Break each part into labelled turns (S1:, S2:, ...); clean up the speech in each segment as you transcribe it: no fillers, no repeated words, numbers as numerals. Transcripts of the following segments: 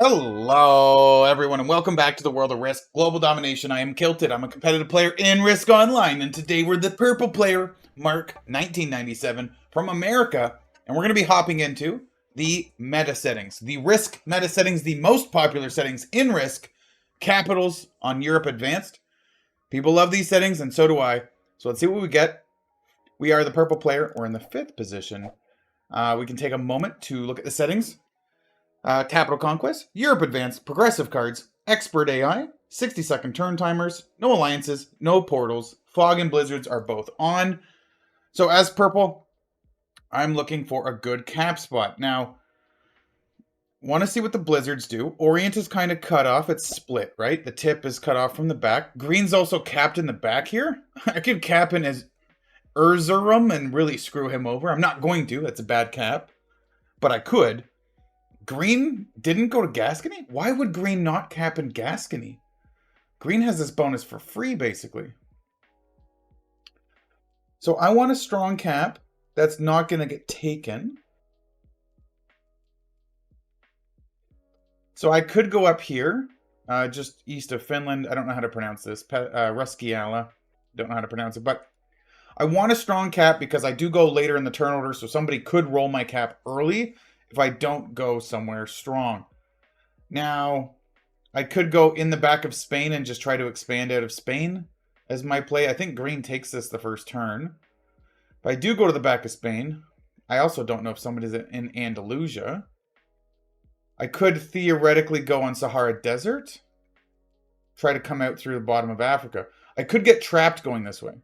S1: Hello, everyone, and welcome back to the world of Risk Global Domination. I am Kylted. I'm a competitive player in Risk Online, and today we're the purple player, Mark 1997 from America, and we're going to be hopping into the meta settings, the Risk meta settings, the most popular settings in Risk, capitals on Europe Advanced. People love these settings, and so do I. So let's see what we get. We are the purple player. We're in the 5th position. We can take a moment to look at the settings. Capital Conquest, Europe Advanced, Progressive Cards, Expert AI, 60-second turn timers, no alliances, no portals, Fog and Blizzards are both on. So as purple, I'm looking for a good cap spot. Now, want to see what the Blizzards do. Orient is kind of cut off. It's split, right? The tip is cut off from the back. Green's also capped in the back here. I could cap in as Erzurum and really screw him over. I'm not going to. That's a bad cap. But I could. Green didn't go to Gascony? Why would Green not cap in Gascony? Green has this bonus for free, basically. So I want a strong cap that's not going to get taken. So I could go up here, just east of Finland. I don't know how to pronounce this. Ruskiala. Don't know how to pronounce it. But I want a strong cap because I do go later in the turn order, so somebody could roll my cap early if I don't go somewhere strong. Now, I could go in the back of Spain and just try to expand out of Spain as my play. I think Green takes this the first turn. If I do go to the back of Spain, I also don't know if somebody's in Andalusia. I could theoretically go on Sahara Desert. Try to come out through the bottom of Africa. I could get trapped going this way.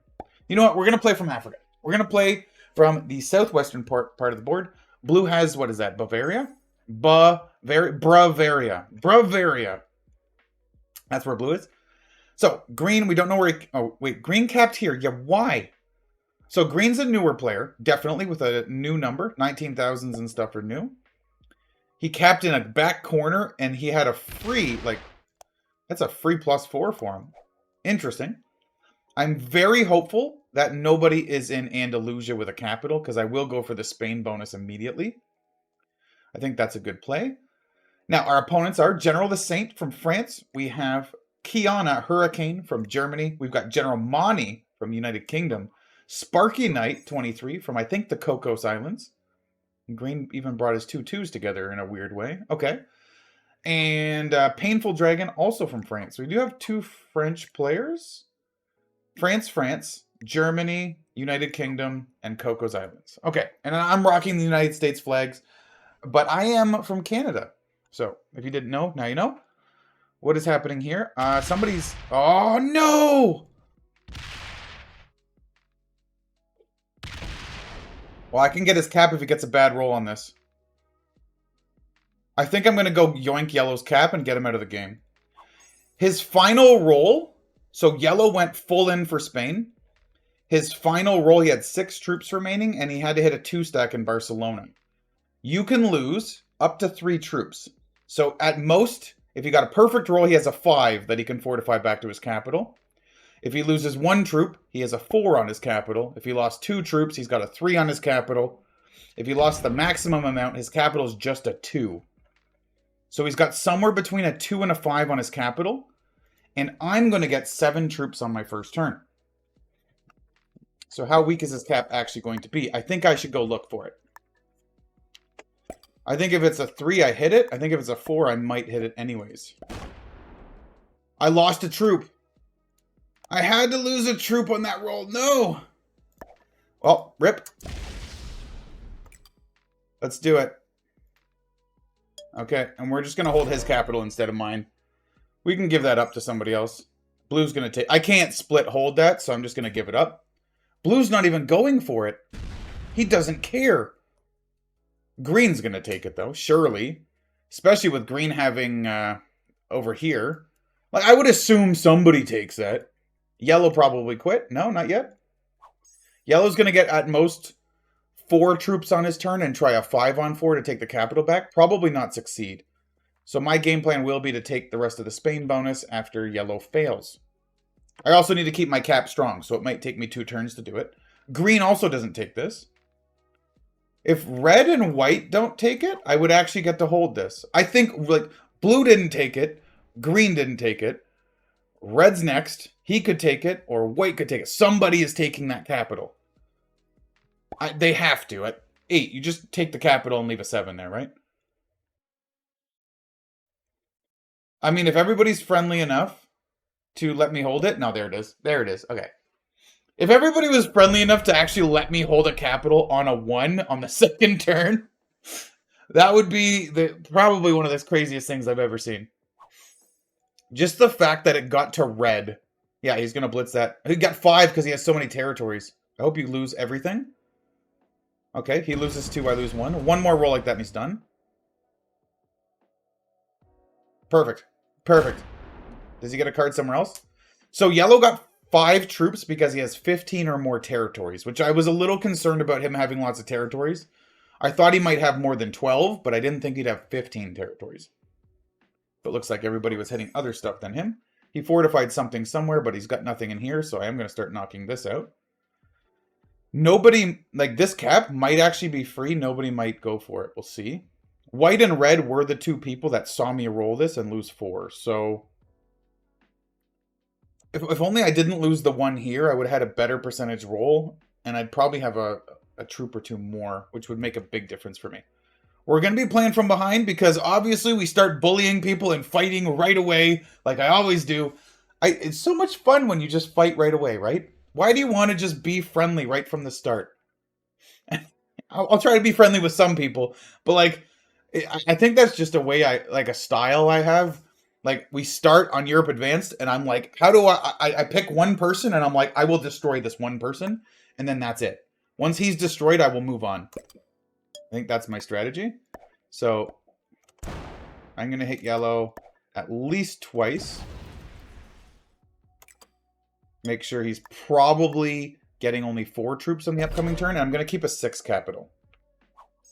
S1: You know what? We're going to play from Africa. We're going to play from the southwestern part of the board. Blue has, what is that, Bavaria? Bavaria. That's where blue is. So, green, we don't know where he... Oh, wait, green capped here. Yeah, why? So, green's a newer player, definitely, with a new number. 19,000s and stuff are new. He capped in a back corner, and he had a free, that's a free +4 for him. Interesting. I'm very hopeful that nobody is in Andalusia with a capital, because I will go for the Spain bonus immediately. I think that's a good play. Now, our opponents are General the Saint from France. We have Kiana Hurricane from Germany. We've got General Mani from United Kingdom. Sparky Knight, 23, from, I think, the Cocos Islands. Green even brought his 2-2s together in a weird way. Okay. And Painful Dragon, also from France. So we do have 2 French players. France, Germany, United Kingdom, and Cocos Islands. Okay, and I'm rocking the United States flags, but I am from Canada. So, if you didn't know, now you know. What is happening here? Somebody's... Oh, no! Well, I can get his cap if he gets a bad roll on this. I think I'm going to go yoink Yellow's cap and get him out of the game. His final roll... So Yellow went full in for Spain. His final roll, he had 6 troops remaining, and he had to hit a 2-stack in Barcelona. You can lose up to 3 troops. So at most, if he got a perfect roll, he has a 5 that he can fortify back to his capital. If he loses 1 troop, he has a 4 on his capital. If he lost 2 troops, he's got a 3 on his capital. If he lost the maximum amount, his capital is just a 2. So he's got somewhere between a 2 and a 5 on his capital. And I'm going to get 7 troops on my first turn. So how weak is this cap actually going to be? I think I should go look for it. I think if it's a 3, I hit it. I think if it's a 4, I might hit it anyways. I lost a troop. I had to lose a troop on that roll. No! Well, rip. Let's do it. Okay, and we're just going to hold his capital instead of mine. We can give that up to somebody else. Blue's going to take... I can't split hold that, so I'm just going to give it up. Blue's not even going for it. He doesn't care. Green's going to take it, though, surely. Especially with green having over here. Like, I would assume somebody takes that. Yellow probably quit. No, not yet. Yellow's going to get, at most, 4 troops on his turn and try a 5-on-4 to take the capital back. Probably not succeed. So my game plan will be to take the rest of the Spain bonus after Yellow fails. I also need to keep my cap strong, so it might take me 2 turns to do it. Green also doesn't take this. If red and white don't take it, I would actually get to hold this. I think, like, Blue didn't take it. Green didn't take it. Red's next. He could take it, or white could take it. Somebody is taking that capital. They have to. At 8, you just take the capital and leave a 7 there, right? I mean, if everybody's friendly enough to let me hold it. No, there it is. There it is. Okay. If everybody was friendly enough to actually let me hold a capital on a 1 on the second turn, that would be probably one of the craziest things I've ever seen. Just the fact that it got to red. Yeah, he's going to blitz that. He got 5 because he has so many territories. I hope you lose everything. Okay, he loses 2, I lose 1. One more roll like that and he's done. Perfect. Perfect. Does he get a card somewhere else? So yellow got 5 troops because he has 15 or more territories, which I was a little concerned about him having lots of territories. I thought he might have more than 12, but I didn't think he'd have 15 territories. But looks like everybody was hitting other stuff than him. He fortified something somewhere, but he's got nothing in here, so I am going to start knocking this out. Nobody, like this cap might actually be free. Nobody might go for it. We'll see. White and red were the 2 people that saw me roll this and lose 4. So if only I didn't lose the 1 here, I would have had a better percentage roll, and I'd probably have a troop or 2 more, which would make a big difference for me. We're going to be playing from behind because obviously we start bullying people and fighting right away, like I always do. It's so much fun when you just fight right away, right? Why do you want to just be friendly right from the start? I'll try to be friendly with some people, but like, I think that's just a way like a style I have. Like, we start on Europe Advanced, and I'm like, how do I pick one person, and I'm like, I will destroy this one person, and then that's it. Once he's destroyed, I will move on. I think that's my strategy. So I'm going to hit yellow at least twice. Make sure he's probably getting only 4 troops on the upcoming turn. And I'm going to keep a 6 capital.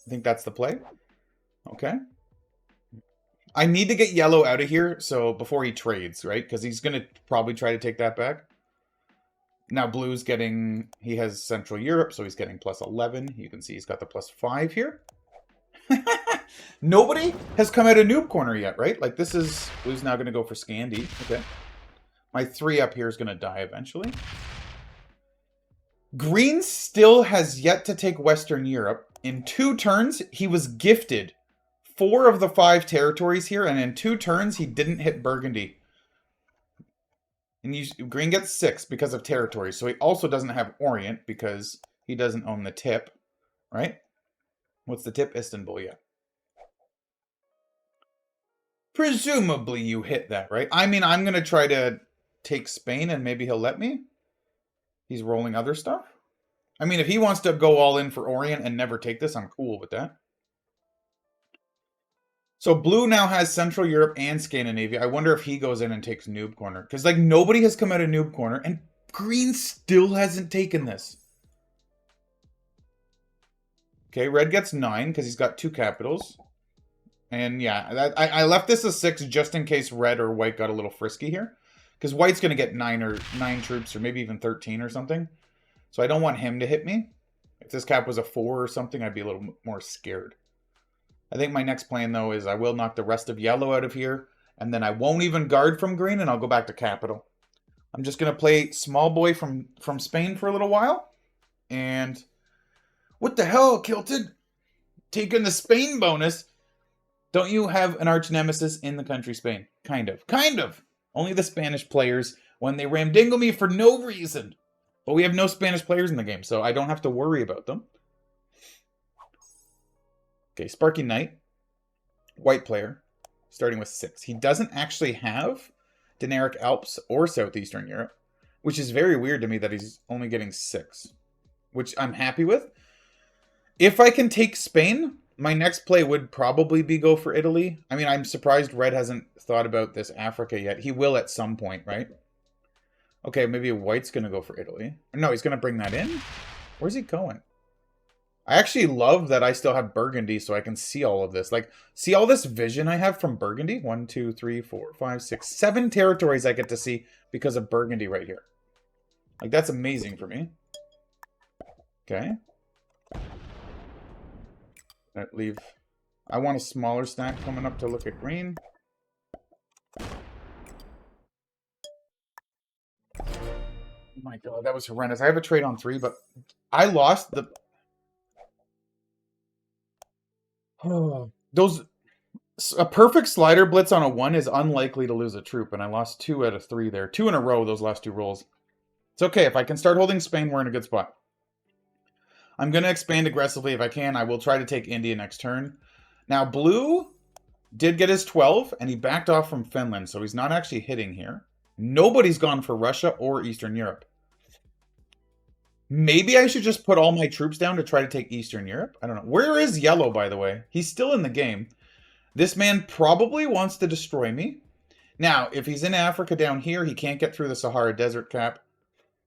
S1: I think that's the play. Okay. I need to get yellow out of here so before he trades, right? Because he's going to probably try to take that back. Now blue's getting, he has Central Europe, so he's getting plus 11. You can see he's got the plus 5 here. Nobody has come out of noob corner yet, right? Like this is, blue's now going to go for Scandi. Okay. My 3 up here is going to die eventually. Green still has yet to take Western Europe. In 2 turns, he was gifted 4 of the 5 territories here, and in 2 turns, he didn't hit Burgundy. And green gets 6 because of territory. So he also doesn't have Orient because he doesn't own the tip, right? What's the tip? Istanbul, yeah. Presumably you hit that, right? I mean, I'm going to try to take Spain and maybe he'll let me. He's rolling other stuff. I mean, if he wants to go all in for Orient and never take this, I'm cool with that. So blue now has Central Europe and Scandinavia. I wonder if he goes in and takes Noob Corner. Because, like, nobody has come out of Noob Corner. And green still hasn't taken this. Okay, red gets 9 because he's got 2 capitals. And, yeah, I left this as 6 just in case red or white got a little frisky here. Because white's going to get 9 troops or maybe even 13 or something. So I don't want him to hit me. If this cap was a 4 or something, I'd be a little more scared. I think my next plan, though, is I will knock the rest of yellow out of here, and then I won't even guard from green, and I'll go back to capital. I'm just going to play small boy from Spain for a little while. And what the hell, Kylted? Taking the Spain bonus. Don't you have an arch nemesis in the country Spain? Kind of. Kind of. Only the Spanish players when they ramdingle me for no reason. But we have no Spanish players in the game, so I don't have to worry about them. Okay, Sparky Knight, white player, starting with 6. He doesn't actually have Dinaric Alps or Southeastern Europe, which is very weird to me that he's only getting 6, which I'm happy with. If I can take Spain, my next play would probably be go for Italy. I mean, I'm surprised Red hasn't thought about this Africa yet. He will at some point, right? Okay, maybe white's going to go for Italy. No, he's going to bring that in? Where's he going? I actually love that I still have Burgundy so I can see all of this. Like, see all this vision I have from Burgundy? 1, 2, 3, 4, 5, 6, 7 territories I get to see because of Burgundy right here. Like, that's amazing for me. Okay. I want a smaller stack coming up to look at green. Oh my god, that was horrendous. I have a trade on 3, but I lost the... Oh, those... A perfect slider blitz on a 1 is unlikely to lose a troop, and I lost 2 out of 3 there. 2 in a row, those last 2 rolls. It's okay. If I can start holding Spain, we're in a good spot. I'm going to expand aggressively if I can. I will try to take India next turn. Now, blue did get his 12, and he backed off from Finland, so he's not actually hitting here. Nobody's gone for Russia or Eastern Europe. Maybe I should just put all my troops down to try to take Eastern Europe? I don't know. Where is yellow, by the way? He's still in the game. This man probably wants to destroy me. Now, if he's in Africa down here, he can't get through the Sahara Desert cap.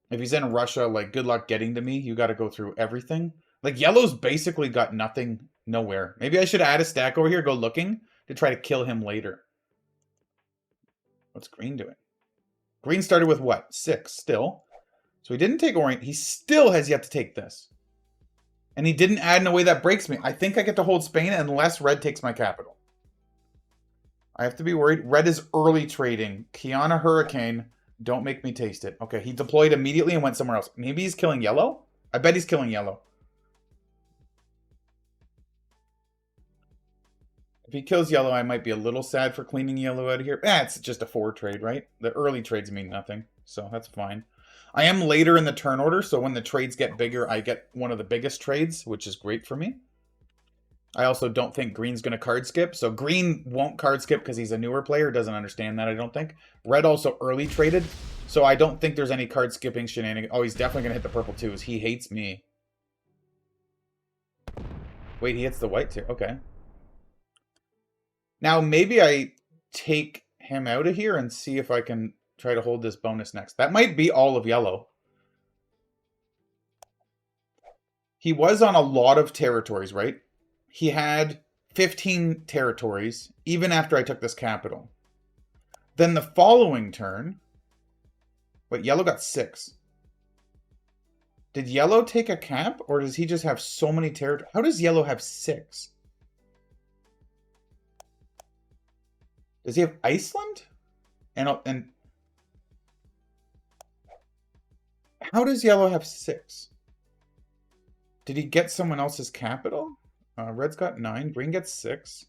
S1: If he's in Russia, like, good luck getting to me. You got to go through everything. Like, yellow's basically got nothing, nowhere. Maybe I should add a stack over here, go looking, to try to kill him later. What's green doing? Green started with what? 6 still. So he didn't take Orient. He still has yet to take this. And he didn't add in a way that breaks me. I think I get to hold Spain unless red takes my capital. I have to be worried. Red is early trading. Kiana Hurricane. Don't make me taste it. Okay, he deployed immediately and went somewhere else. Maybe he's killing yellow? I bet he's killing yellow. If he kills yellow, I might be a little sad for cleaning yellow out of here. It's just a 4 trade, right? The early trades mean nothing, so that's fine. I am later in the turn order, so when the trades get bigger, I get one of the biggest trades, which is great for me. I also don't think green's going to card skip. So green won't card skip because he's a newer player. Doesn't understand that, I don't think. Red also early traded. So I don't think there's any card skipping shenanigans. Oh, he's definitely going to hit the purple twos. He hates me. Wait, he hits the white too. Okay. Now maybe I take him out of here and see if I can try to hold this bonus next. That might be all of yellow. He was on a lot of territories, right? He had 15 territories, even after I took this capital. Then the following turn... Wait, yellow got 6. Did yellow take a cap, or does he just have so many territories? How does yellow have 6? Does he have Iceland? And how does yellow have 6? Did he get someone else's capital? Red's got 9. Green gets 6.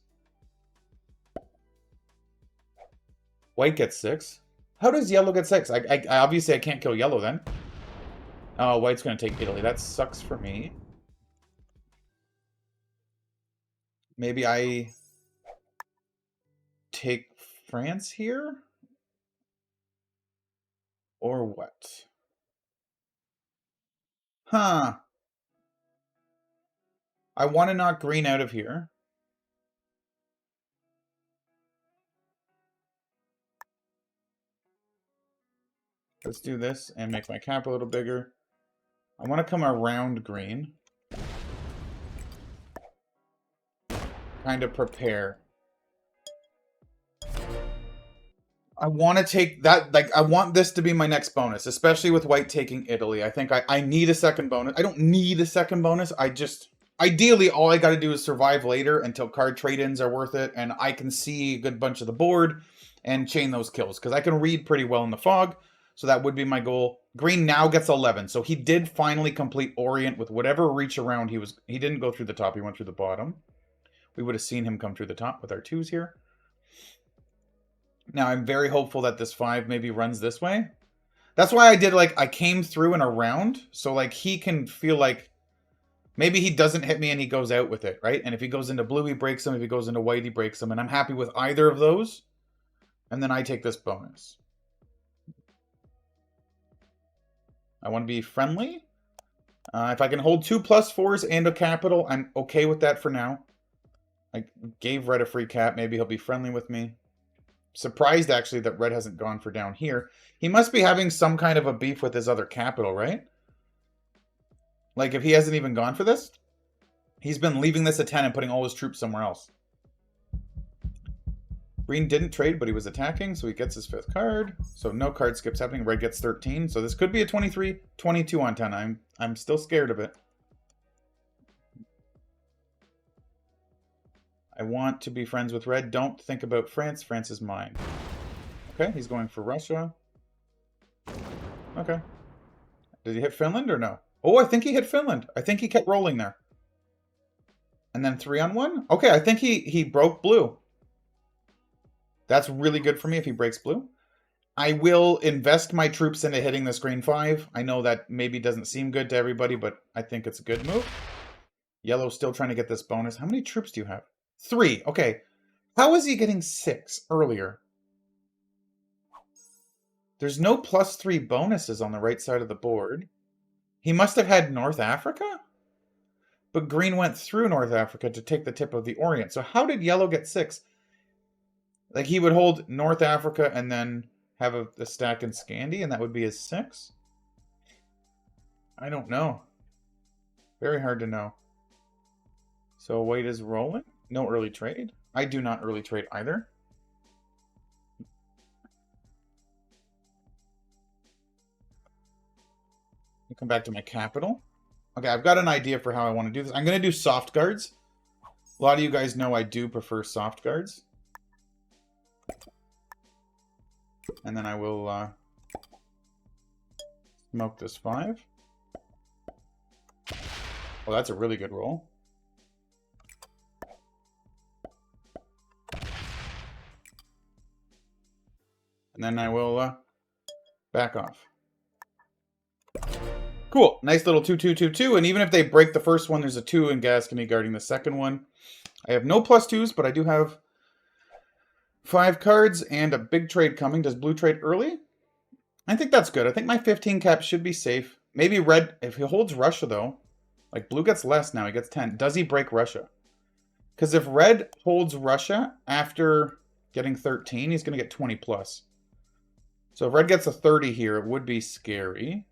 S1: White gets 6. How does yellow get 6? I obviously I can't kill yellow then. Oh, white's going to take Italy. That sucks for me. Maybe I take France here? Or what? Huh. I want to knock green out of here. Let's do this and make my cap a little bigger. I want to come around green. Kind of prepare. I want to take that, like, I want this to be my next bonus, especially with white taking Italy. I think I need a second bonus. I don't need a second bonus. I just, ideally, all I got to do is survive later until card trade-ins are worth it, and I can see a good bunch of the board and chain those kills, because I can read pretty well in the fog, so that would be my goal. Green now gets 11, so he did finally complete Orient with whatever reach around he didn't go through the top, he went through the bottom. We would have seen him come through the top with our 2s here. Now, I'm very hopeful that this 5 maybe runs this way. That's why I did, like, I came through and around, so, like, he can feel like maybe he doesn't hit me and he goes out with it, right? And if he goes into blue, he breaks him. If he goes into white, he breaks him. And I'm happy with either of those. And then I take this bonus. I want to be friendly. If I can hold 2 +4s and a capital, I'm okay with that for now. I gave red a free cap. Maybe he'll be friendly with me. Surprised, actually, that red hasn't gone for down here. He must be having some kind of a beef with his other capital, right? Like, if he hasn't even gone for this, he's been leaving this at 10 and putting all his troops somewhere else. Green didn't trade, but he was attacking, so he gets his 5th card. So no card skips happening. Red gets 13. So this could be a 23, 22 on 10. I'm still scared of it. I want to be friends with red. Don't think about France. France is mine. Okay, he's going for Russia. Okay. Did he hit Finland or no? Oh, I think he hit Finland. I think he kept rolling there. And then 3-on-1? Okay, I think he broke blue. That's really good for me if he breaks blue. I will invest my troops into hitting this green 5. I know that maybe doesn't seem good to everybody, but I think it's a good move. Yellow's still trying to get this bonus. How many troops do you have? 3. Okay. How is he getting 6 earlier? There's no +3 bonuses on the right side of the board. He must have had North Africa? But green went through North Africa to take the tip of the Orient. So how did yellow get 6? Like he would hold North Africa and then have a stack in Scandi, and that would be his 6? I don't know. Very hard to know. So white is rolling. No early trade. I do not early trade either. I'll come back to my capital. Okay, I've got an idea for how I want to do this. I'm going to do soft guards. A lot of you guys know I do prefer soft guards. And then I will smoke this 5. Well, that's a really good roll. And then I will back off. Cool. Nice little 2-2-2-2. And even if they break the first one, there's a 2 in Gascony guarding the second one. I have no +2s, but I do have 5 cards and a big trade coming. Does blue trade early? I think that's good. I think my 15 cap should be safe. Maybe red, if he holds Russia though, like blue gets less now, he gets 10. Does he break Russia? Because if red holds Russia after getting 13, he's going to get 20 plus. So if red gets a 30 here, it would be scary.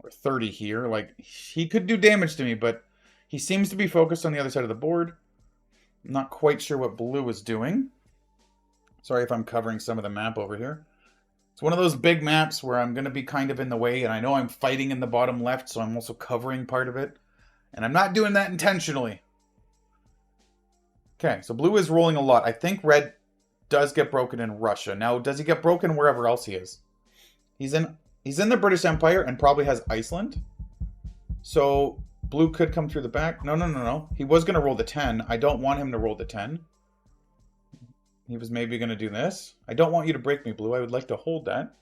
S1: Or 30 here. Like, he could do damage to me, but he seems to be focused on the other side of the board. I'm not quite sure what blue is doing. Sorry if I'm covering some of the map over here. It's one of those big maps where I'm going to be kind of in the way, and I know I'm fighting in the bottom left, so I'm also covering part of it. And I'm not doing that intentionally. Okay, so blue is rolling a lot. I think red does get broken in Russia. Now, does he get broken wherever else he is? He's in the British Empire and probably has Iceland. So blue could come through the back. No. He was going to roll the 10. I don't want him to roll the 10. He was maybe going to do this. I don't want you to break me, blue. I would like to hold that.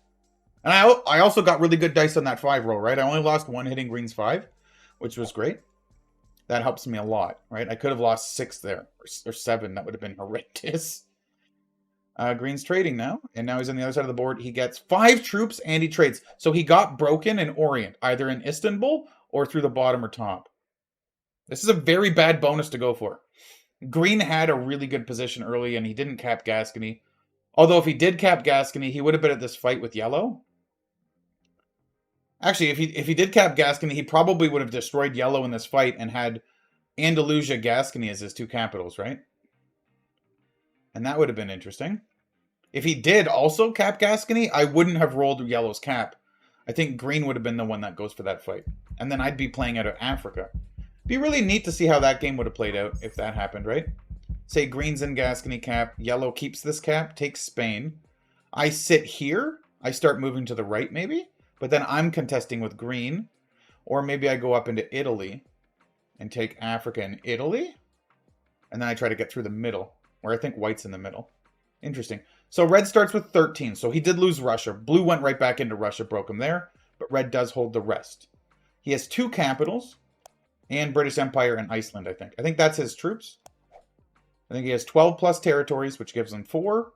S1: And I also got really good dice on that 5 roll, right? I only lost 1 hitting green's 5, which was great. That helps me a lot, right? I could have lost 6 there, or 7. That would have been horrendous. Green's trading now, and now he's on the other side of the board. He gets 5 troops, and he trades. So he got broken in Orient, either in Istanbul or through the bottom or top. This is a very bad bonus to go for. Green had a really good position early, and he didn't cap Gascony. Although if he did cap Gascony, he would have been at this fight with yellow. Actually, if he did cap Gascony, he probably would have destroyed yellow in this fight and had Andalusia Gascony as his 2 capitals, right? And that would have been interesting. If he did also cap Gascony, I wouldn't have rolled yellow's cap. I think green would have been the one that goes for that fight. And then I'd be playing out of Africa. Be really neat to see how that game would have played out if that happened, right? Say green's in Gascony cap, yellow keeps this cap, takes Spain. I sit here, I start moving to the right maybe, but then I'm contesting with green. Or maybe I go up into Italy and take Africa and Italy. And then I try to get through the middle, where I think white's in the middle. Interesting. So red starts with 13, so he did lose Russia. Blue went right back into Russia, broke him there, but red does hold the rest. He has 2 capitals, and British Empire and Iceland, I think. I think that's his troops. I think he has 12 plus territories, which gives him 4.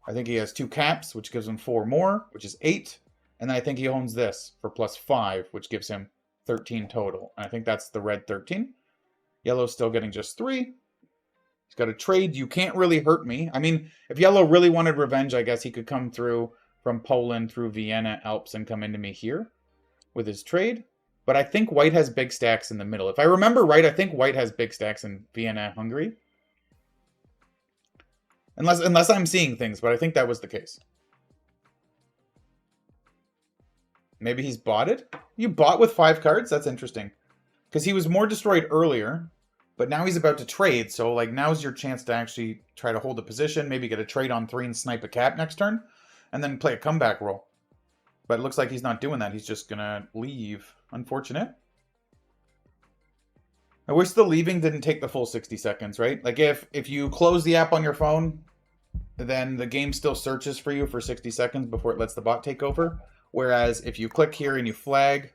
S1: I think he has 2 caps, which gives him 4 more, which is 8. And then I think he owns this for plus 5, which gives him 13 total. And I think that's the red 13. Yellow's still getting just 3. He's got a trade. You can't really hurt me. I mean, if yellow really wanted revenge, I guess he could come through from Poland, through Vienna, Alps, and come into me here with his trade. But I think white has big stacks in the middle. If I remember right, I think white has big stacks in Vienna, Hungary. Unless I'm seeing things, but I think that was the case. Maybe he's bought it? You bought with 5 cards? That's interesting. Because he was more destroyed earlier, but now he's about to trade. So, like, now's your chance to actually try to hold a position, maybe get a trade on 3 and snipe a cap next turn, and then play a comeback roll. But it looks like he's not doing that. He's just gonna leave. Unfortunate. I wish the leaving didn't take the full 60 seconds, right? Like if you close the app on your phone, then the game still searches for you for 60 seconds before it lets the bot take over. Whereas if you click here and you flag,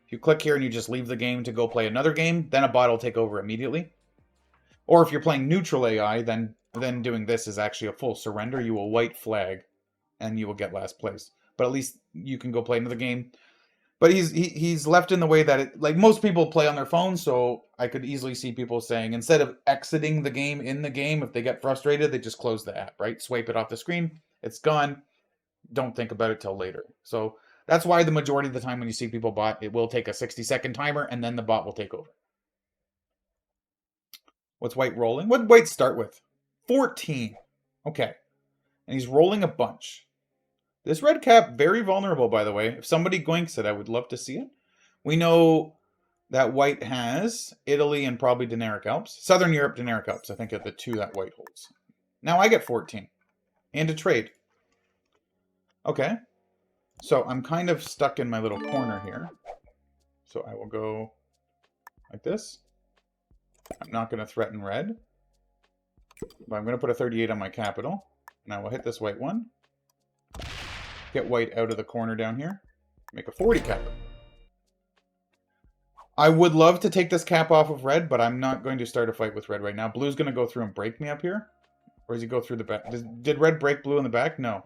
S1: if you click here and you just leave the game to go play another game, then a bot will take over immediately. Or if you're playing neutral AI, then doing this is actually a full surrender. You will white flag and you will get last place. But at least you can go play another game. But he's left in the way that it, like most people play on their phones, so I could easily see people saying instead of exiting the game in the game, if they get frustrated, they just close the app, right? Swipe it off the screen, it's gone. Don't think about it till later. So that's why the majority of the time when you see people bot, it will take a 60-second timer and then the bot will take over. What's white rolling? What did white start with? 14. Okay. And he's rolling a bunch. This red cap, very vulnerable, by the way. If somebody goinks it, I would love to see it. We know that white has Italy and probably Dinaric Alps. Southern Europe, Dinaric Alps, I think, are the two that white holds. Now I get 14. And a trade. Okay. So I'm kind of stuck in my little corner here. So I will go like this. I'm not going to threaten red. But I'm going to put a 38 on my capital. And I will hit this white one. Get white out of the corner down here. Make a 40 cap. I would love to take this cap off of red, but I'm not going to start a fight with red right now. Blue's going to go through and break me up here. Or does he go through the back? Did red break blue in the back? No.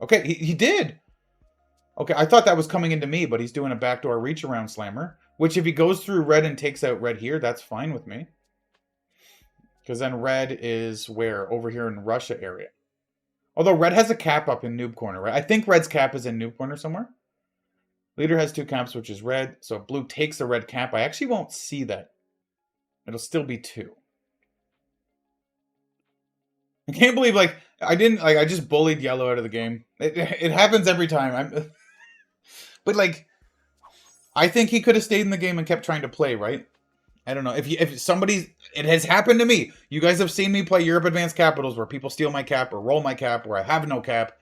S1: Okay, he did. Okay, I thought that was coming into me, but he's doing a backdoor reach around slammer. Which if he goes through red and takes out red here, that's fine with me. Because then red is where? Over here in Russia area. Although red has a cap up in noob corner, right? I think red's cap is in noob corner somewhere. Leader has 2 caps, which is red. So if blue takes the red cap, I actually won't see that. It'll still be 2. I can't believe, like, I just bullied yellow out of the game. It happens every time. But, like, I think he could have stayed in the game and kept trying to play, right? I don't know. If somebody... It has happened to me. You guys have seen me play Europe Advanced Capitals where people steal my cap or roll my cap where I have no cap.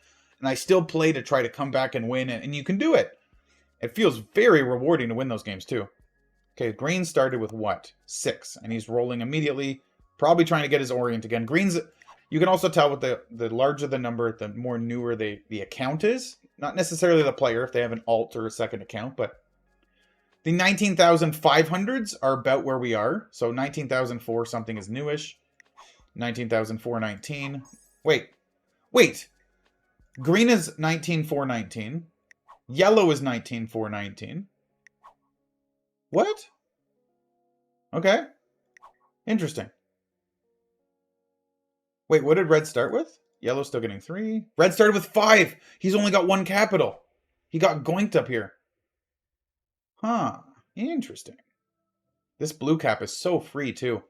S1: And I still play to try to come back and win. And you can do it. It feels very rewarding to win those games too. Okay, green started with what? 6. And he's rolling immediately. Probably trying to get his orient again. Green's... You can also tell with the larger the number, the more newer the account is. Not necessarily the player if they have an alt or a second account, but... The 19,500s are about where we are. So 19,004 something is newish. 19,419. Wait. Green is 19,419. Yellow is 19,419. What? Okay. Interesting. Wait, what did red start with? Yellow's still getting 3. Red started with 5. He's only got 1 capital. He got goinked up here. Huh. Interesting. This blue cap is so free, too.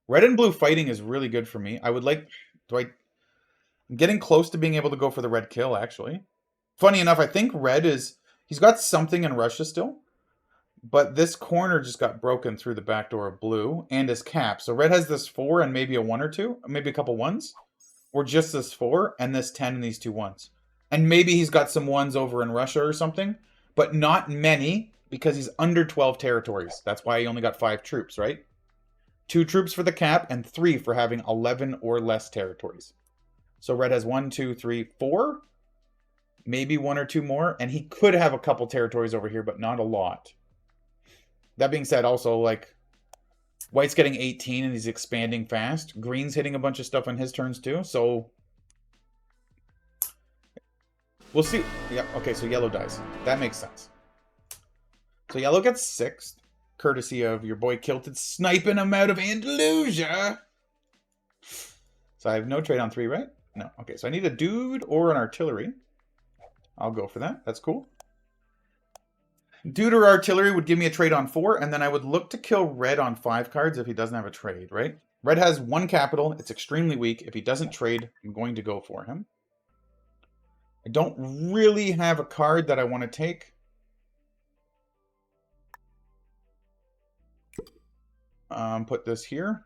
S1: Red and blue fighting is really good for me. I would like... I'm getting close to being able to go for the red kill, actually. Funny enough, I think red is... He's got something in Russia still. But this corner just got broken through the back door of blue and his cap. So red has this 4 and maybe a 1 or 2. Maybe a couple 1s. Or just this 4 and this 10 and these 2 1s. And maybe he's got some 1s over in Russia or something. But not many... Because he's under 12 territories. That's why he only got 5 troops, right? 2 troops for the cap and 3 for having 11 or less territories. So red has 1, 2, 3, 4. Maybe 1 or 2 more. And he could have a couple territories over here, but not a lot. That being said, also, like, white's getting 18 and he's expanding fast. Green's hitting a bunch of stuff on his turns too. So we'll see. Yeah, okay, so yellow dies. That makes sense. So yellow gets 6th, courtesy of your boy Kylted sniping him out of Andalusia. So I have no trade on 3, right? No. Okay, so I need a dude or an artillery. I'll go for that. That's cool. Dude or artillery would give me a trade on 4, and then I would look to kill red on 5 cards if he doesn't have a trade, right? Red has 1 capital. It's extremely weak. If he doesn't trade, I'm going to go for him. I don't really have a card that I want to take. Put this here.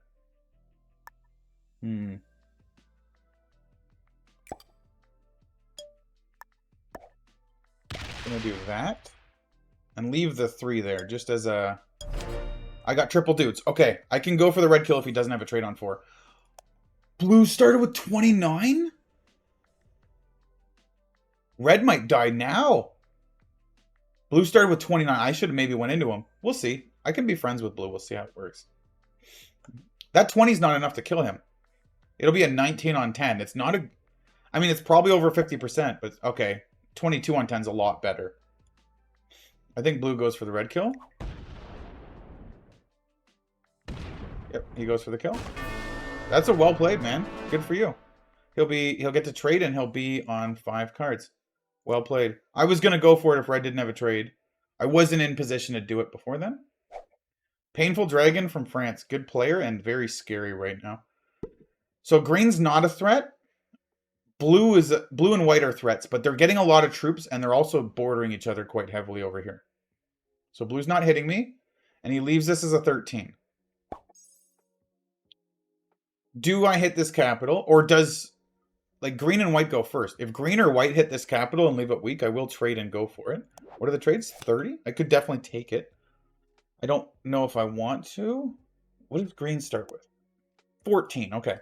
S1: gonna do that. And leave the 3 there, just as a... I got triple dudes. Okay, I can go for the red kill if he doesn't have a trade on 4. Blue started with 29? Red might die now. Blue started with 29. I should have maybe went into him. We'll see. I can be friends with blue. We'll see how it works. That 20 is not enough to kill him. It'll be a 19 on 10. It's not a... I mean, it's probably over 50%, but okay. 22 on 10 is a lot better. I think blue goes for the red kill. Yep, he goes for the kill. That's a well played, man. Good for you. He'll get to trade and he'll be on 5 cards. Well played. I was gonna go for it if red didn't have a trade. I wasn't in position to do it before then. Painful Dragon from France. Good player and very scary right now. So green's not a threat. Blue and white are threats, but they're getting a lot of troops and they're also bordering each other quite heavily over here. So blue's not hitting me, and he leaves this as a 13. Do I hit this capital, or does like green and white go first? If green or white hit this capital and leave it weak, I will trade and go for it. What are the trades? 30? I could definitely take it. I don't know if I want to. What does green start with? 14, okay.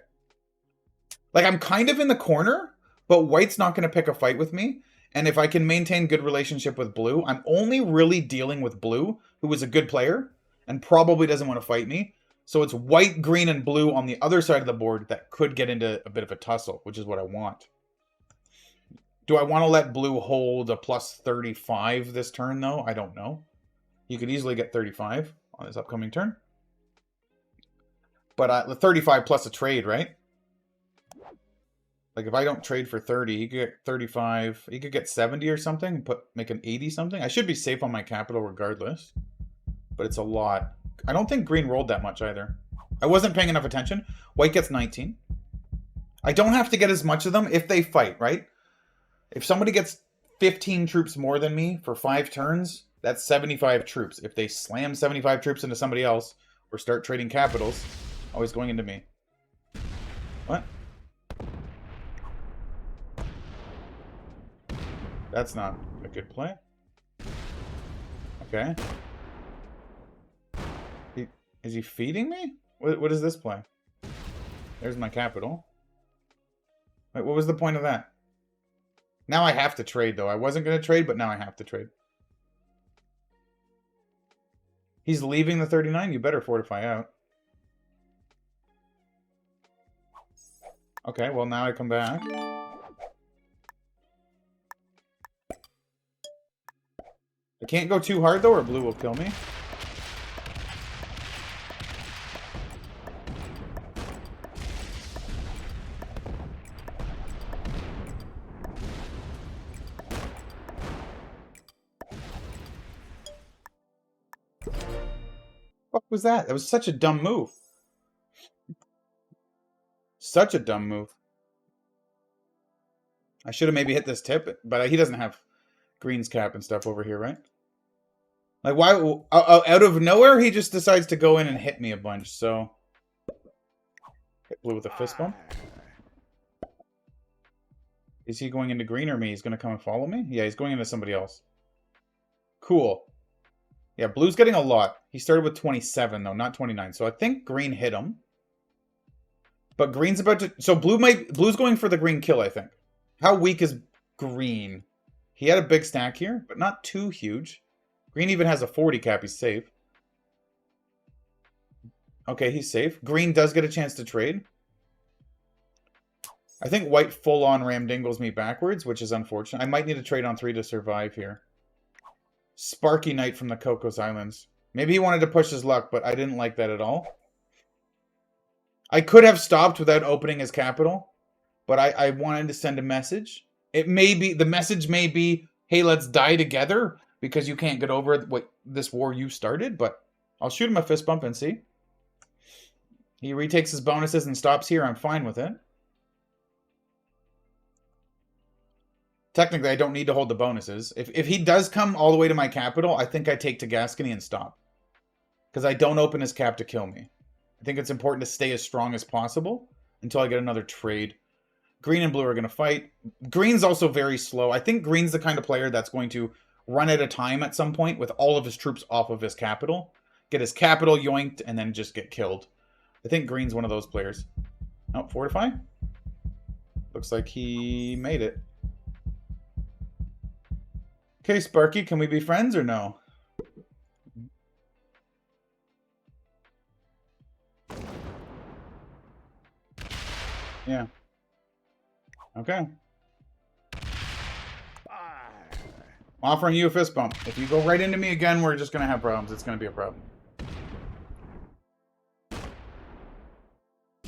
S1: Like, I'm kind of in the corner, but white's not going to pick a fight with me. And if I can maintain good relationship with blue, I'm only really dealing with blue, who is a good player and probably doesn't want to fight me. So it's white, green, and blue on the other side of the board that could get into a bit of a tussle, which is what I want. Do I want to let blue hold a plus 35 this turn, though? I don't know. You could easily get 35 on this upcoming turn. But the 35 plus a trade, right? Like, if I don't trade for 30, he could get 35. He could get 70 or something, make an 80 something. I should be safe on my capital regardless. But it's a lot. I don't think green rolled that much either. I wasn't paying enough attention. White gets 19. I don't have to get as much of them if they fight, right? If somebody gets 15 troops more than me for 5 turns, that's 75 troops. If they slam 75 troops into somebody else or start trading capitals, always going into me. What? That's not a good play. Okay. Is he feeding me? What is this play? There's my capital. Wait, what was the point of that? Now I have to trade, though. I wasn't going to trade, but now I have to trade. He's leaving the 39? You better fortify out. Okay, well, now I come back. I can't go too hard, though, or blue will kill me. What was that? That was such a dumb move. Such a dumb move. I should have maybe hit this tip, but he doesn't have green's cap and stuff over here, right? Like, why? Out of nowhere, he just decides to go in and hit me a bunch, so... Hit blue with a fist bump. Is he going into green or me? He's going to come and follow me? Yeah, he's going into somebody else. Cool. Yeah, blue's getting a lot. He started with 27, though, not 29. So I think green hit him. But green's about to... So blue's going for the green kill, I think. How weak is green? He had a big stack here, but not too huge. Green even has a 40 cap. He's safe. Okay, he's safe. Green does get a chance to trade. I think white full-on ramdingles me backwards, which is unfortunate. I might need to trade on 3 to survive here. Sparky Knight from the Cocos Islands. Maybe he wanted to push his luck, but I didn't like that at all. I could have stopped without opening his capital, but I wanted to send a message. It may be, the message may be, hey, let's die together because you can't get over this war you started, but I'll shoot him a fist bump and see. He retakes his bonuses and stops here. I'm fine with it. Technically, I don't need to hold the bonuses. If he does come all the way to my capital, I think I take to Gascony and stop. Because I don't open his cap to kill me. I think it's important to stay as strong as possible until I get another trade. Green and blue are going to fight. Green's also very slow. I think green's the kind of player that's going to run out of time at some point with all of his troops off of his capital. Get his capital yoinked and then just get killed. I think green's one of those players. Oh, fortify? Looks like he made it. Okay, Sparky, can we be friends or no? Yeah. Okay. I'm offering you a fist bump. If you go right into me again, we're just going to have problems. It's going to be a problem.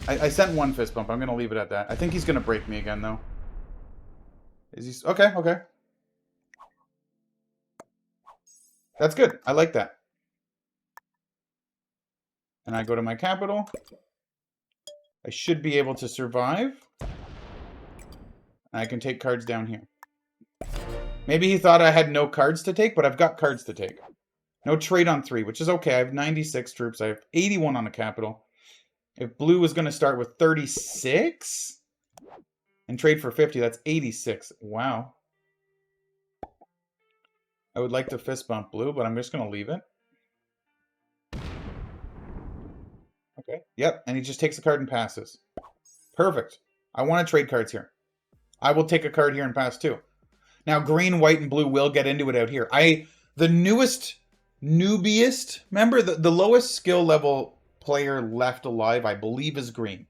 S1: I sent one fist bump. I'm going to leave it at that. I think he's going to break me again, though. Is he... Okay, okay. That's good. I like that. And I go to my capital. I should be able to survive. I can take cards down here. Maybe he thought I had no cards to take, but I've got cards to take. No trade on 3, which is okay. I have 96 troops. I have 81 on the capital. If blue was going to start with 36 and trade for 50, that's 86. Wow. I would like to fist bump blue, but I'm just going to leave it. Okay. Yep, and he just takes a card and passes. Perfect. I want to trade cards here. I will take a card here and pass too. Now, green, white, and blue will get into it out here. The newbiest, remember, the lowest skill level player left alive, I believe, is green.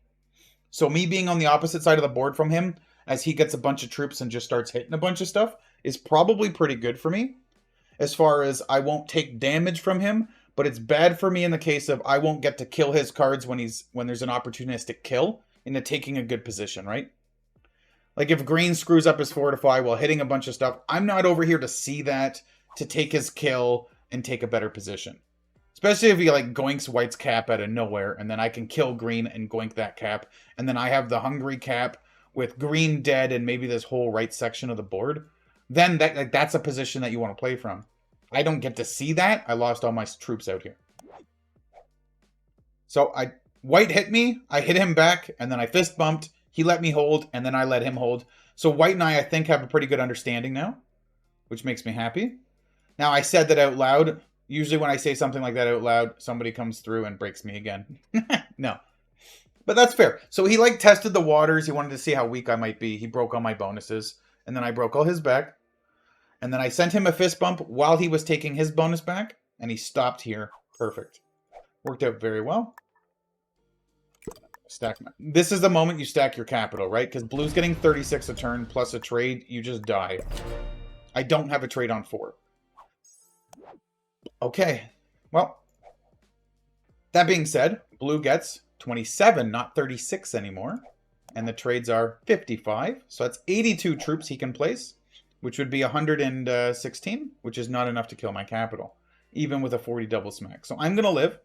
S1: So me being on the opposite side of the board from him, as he gets a bunch of troops and just starts hitting a bunch of stuff, is probably pretty good for me. As far as I won't take damage from him, but it's bad for me in the case of I won't get to kill his cards when there's an opportunistic kill into taking a good position, right? Like if green screws up his fortify while hitting a bunch of stuff, I'm not over here to see that, to take his kill and take a better position. Especially if he like goinks white's cap out of nowhere, and then I can kill green and goink that cap, and then I have the hungry cap with green dead and maybe this whole right section of the board. Then that's a position that you want to play from. I don't get to see that. I lost all my troops out here. So white hit me, I hit him back, and then I fist bumped. He let me hold, and then I let him hold. So white and I think, have a pretty good understanding now, which makes me happy. Now, I said that out loud. Usually when I say something like that out loud, somebody comes through and breaks me again. No. But that's fair. So he like tested the waters. He wanted to see how weak I might be. He broke all my bonuses. And then I broke all his back. And then I sent him a fist bump while he was taking his bonus back. And he stopped here. Perfect. Worked out very well. This is the moment you stack your capital, right? Because blue's getting 36 a turn plus a trade. You just die. I don't have a trade on 4. Okay. Well, that being said, blue gets 27, not 36 anymore. And the trades are 55. So that's 82 troops he can place, which would be 116, which is not enough to kill my capital, even with a 40 double smack. So I'm going to live.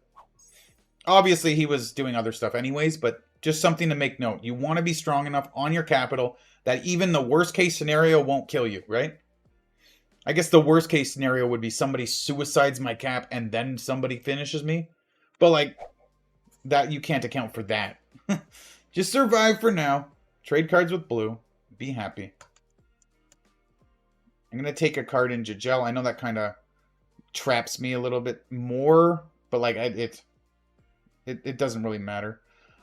S1: Obviously, he was doing other stuff anyways, but just something to make note. You want to be strong enough on your capital that even the worst case scenario won't kill you, right? I guess the worst case scenario would be somebody suicides my cap and then somebody finishes me. But like, that you can't account for that. Just survive for now. Trade cards with blue. Be happy. I'm going to take a card in Jajel. I know that kind of traps me a little bit more, but like it doesn't really matter.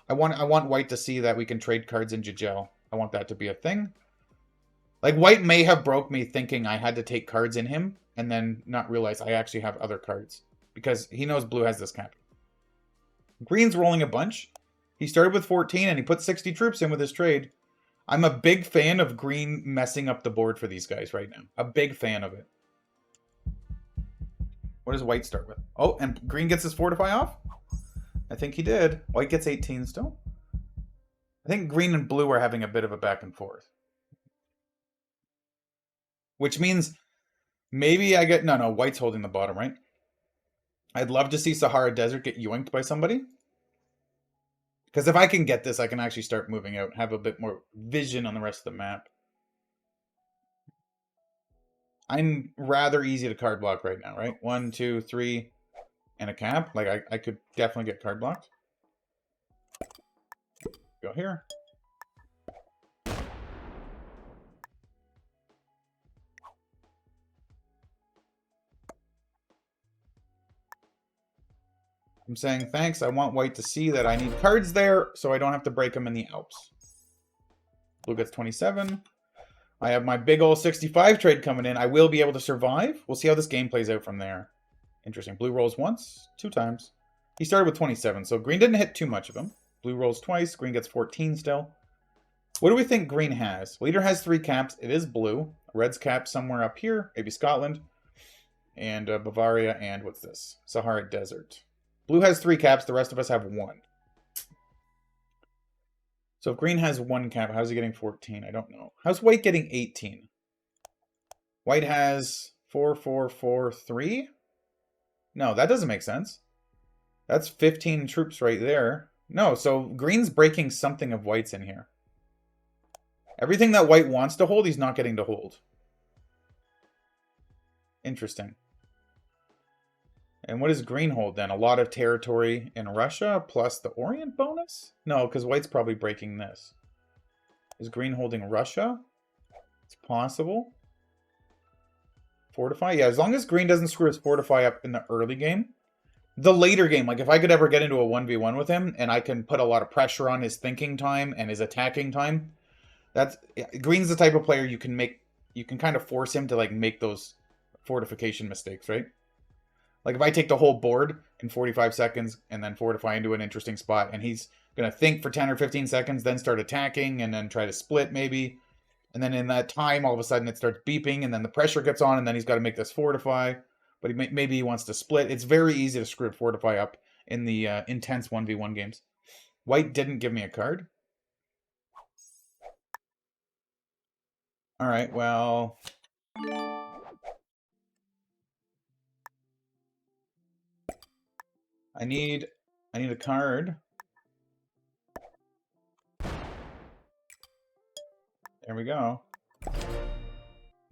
S1: I want white to see that we can trade cards in Jajel. I want that to be a thing. Like, white may have broke me thinking I had to take cards in him, and then not realize I actually have other cards. Because he knows blue has this cap. Green's rolling a bunch. He started with 14, and he put 60 troops in with his trade. I'm a big fan of green messing up the board for these guys right now. A big fan of it. What does white start with? Oh, and green gets his fortify off? I think he did. White gets 18 still. I think green and blue are having a bit of a back and forth. Which means maybe I get... No, white's holding the bottom, right? I'd love to see Sahara Desert get yoinked by somebody. Because if I can get this, I can actually start moving out and have a bit more vision on the rest of the map. I'm rather easy to card block right now, right? 1, 2, 3, and a cap. Like, I could definitely get card blocked. Go here. I'm saying thanks. I want white to see that I need cards there so I don't have to break them in the Alps. Blue gets 27. I have my big ol' 65 trade coming in. I will be able to survive. We'll see how this game plays out from there. Interesting. Blue rolls once, 2 times. He started with 27, so green didn't hit too much of him. Blue rolls twice. Green gets 14 still. What do we think green has? Leader has 3 caps. It is blue. Red's cap somewhere up here. Maybe Scotland. And Bavaria and what's this? Sahara Desert. Blue has 3 caps. The rest of us have 1. So if green has 1 cap, how's he getting 14? I don't know. How's white getting 18? White has 4, 4, 4, 3? No, that doesn't make sense. That's 15 troops right there. No, so green's breaking something of white's in here. Everything that white wants to hold, he's not getting to hold. Interesting. And what does green hold then? A lot of territory in Russia plus the Orient bonus? No, because white's probably breaking this. Is green holding Russia? It's possible. Fortify? Yeah, as long as green doesn't screw his fortify up in the early game. The later game, like if I could ever get into a 1v1 with him and I can put a lot of pressure on his thinking time and his attacking time, green's the type of player you can kind of force him to like make those fortification mistakes, right? Like if I take the whole board in 45 seconds and then fortify into an interesting spot and he's going to think for 10 or 15 seconds, then start attacking and then try to split maybe. And then in that time, all of a sudden it starts beeping and then the pressure gets on and then he's got to make this fortify. But maybe he wants to split. It's very easy to screw fortify up in the intense 1v1 games. White didn't give me a card. All right, well... I need a card. There we go.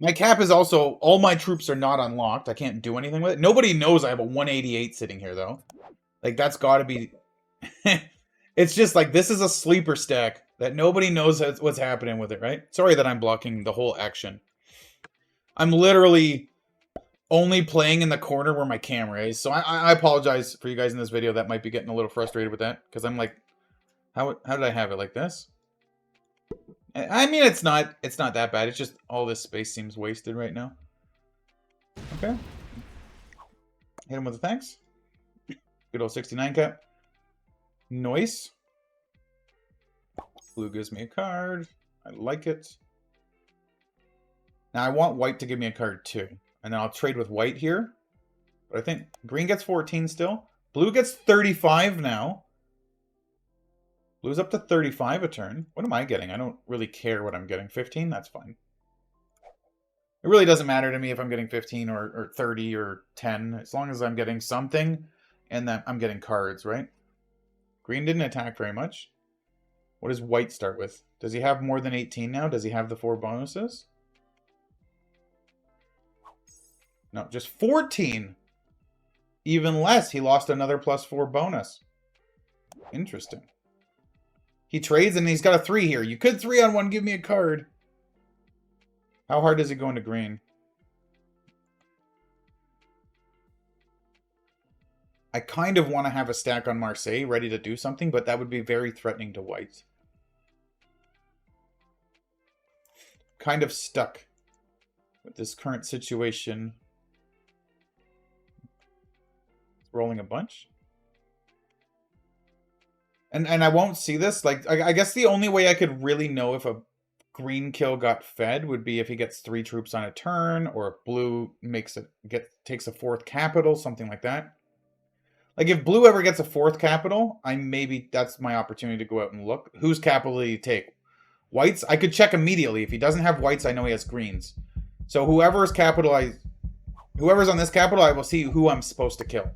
S1: My cap is also, all my troops are not unlocked. I can't do anything with it. Nobody knows I have a 188 sitting here, though. Like, that's got to be... It's just like, this is a sleeper stack that nobody knows what's happening with it, right? Sorry that I'm blocking the whole action. I'm literally only playing in the corner where my camera is. So I apologize for you guys in this video that might be getting a little frustrated with that. Because I'm like, how did I have it like this? I mean, it's not that bad. It's just all this space seems wasted right now. Okay. Hit him with a thanks. Good old 69 cap. Noise. Blue gives me a card. I like it. Now I want white to give me a card too. And then I'll trade with white here. But I think green gets 14 still. Blue gets 35 now. Blue's up to 35 a turn. What am I getting? I don't really care what I'm getting. 15? That's fine. It really doesn't matter to me if I'm getting 15 or 30 or 10. As long as I'm getting something and that I'm getting cards, right? Green didn't attack very much. What does white start with? Does he have more than 18 now? Does he have the 4 bonuses? No, just 14. Even less. He lost another +4 bonus. Interesting. He trades and he's got a 3 here. You could 3-on-1 give me a card. How hard does it go into green? I kind of want to have a stack on Marseille ready to do something, but that would be very threatening to white. Kind of stuck with this current situation. Rolling a bunch. And I won't see this. Like, I guess the only way I could really know if a green kill got fed would be if he gets 3 troops on a turn, or if blue takes a 4th capital, something like that. Like, if blue ever gets a 4th capital, that's my opportunity to go out and look. Whose capital did he take? White's? I could check immediately. If he doesn't have whites, I know he has greens. So whoever's on this capital, I will see who I'm supposed to kill.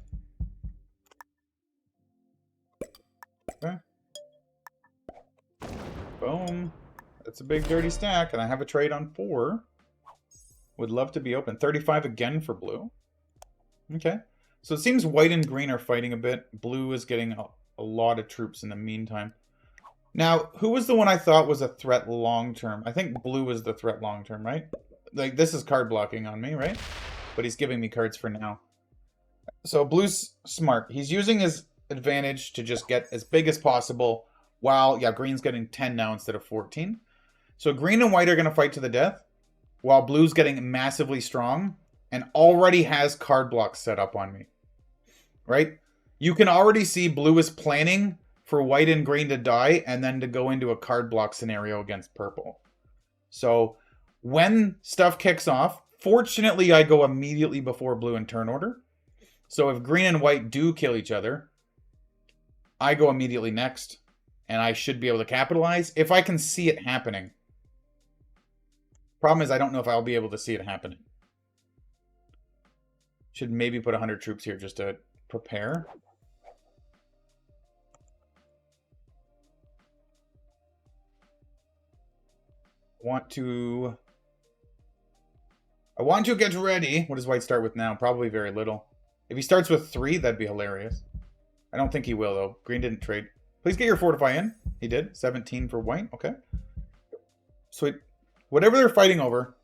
S1: Okay. Boom. That's a big dirty stack, and I have a trade on 4. Would love to be open. 35 again for blue. Okay. So it seems white and green are fighting a bit. Blue is getting a lot of troops in the meantime. Now, who was the one I thought was a threat long-term? I think blue was the threat long-term, right? Like, this is card blocking on me, right? But he's giving me cards for now. So blue's smart. He's using his advantage to just get as big as possible while, yeah, green's getting 10 now instead of 14. So green and white are going to fight to the death while blue's getting massively strong and already has card blocks set up on me, right? You can already see blue is planning for white and green to die and then to go into a card block scenario against purple. So when stuff kicks off, fortunately I go immediately before blue in turn order. So if green and white do kill each other, I go immediately next and I should be able to capitalize if I can see it happening. Problem is I don't know if I'll be able to see it happening. Should maybe put 100 troops here just to prepare. I want to get ready. What does white start with now? Probably very little. If he starts with 3, that'd be hilarious. I don't think he will, though. Green didn't trade. Please get your fortify in. He did. 17 for white. Okay. Sweet. Whatever they're fighting over,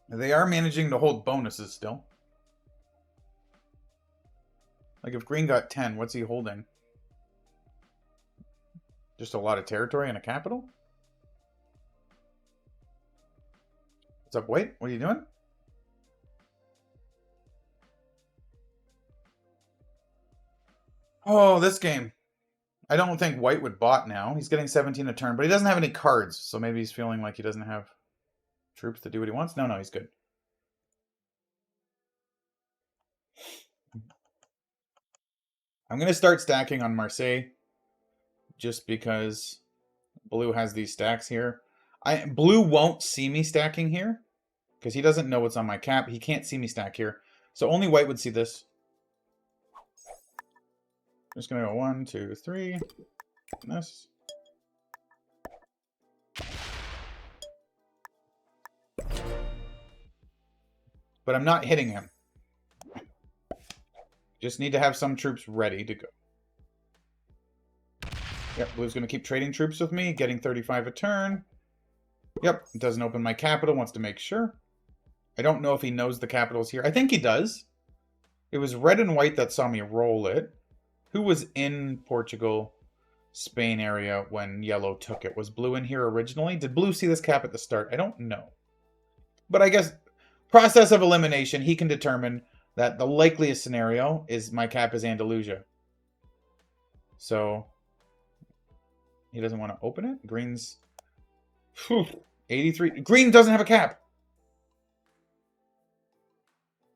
S1: they are managing to hold bonuses still. Like if green got 10, what's he holding? Just a lot of territory and a capital? What's up, white? What are you doing? Oh, this game. I don't think white would bot now. He's getting 17 a turn, but he doesn't have any cards, so maybe he's feeling like he doesn't have troops to do what he wants. No, he's good. I'm going to start stacking on Marseille just because blue has these stacks here. Blue won't see me stacking here because he doesn't know what's on my cap. He can't see me stack here. So only white would see this. I'm just going to go 1, 2, 3. This. But I'm not hitting him. Just need to have some troops ready to go. Yep, blue's going to keep trading troops with me, getting 35 a turn. Yep, doesn't open my capital, wants to make sure. I don't know if he knows the capital's here. I think he does. It was red and white that saw me roll it. Who was in Portugal, Spain area when yellow took it? Was blue in here originally? Did blue see this cap at the start? I don't know. But I guess process of elimination, he can determine that the likeliest scenario is my cap is Andalusia. So he doesn't want to open it. Green's 83. Green doesn't have a cap.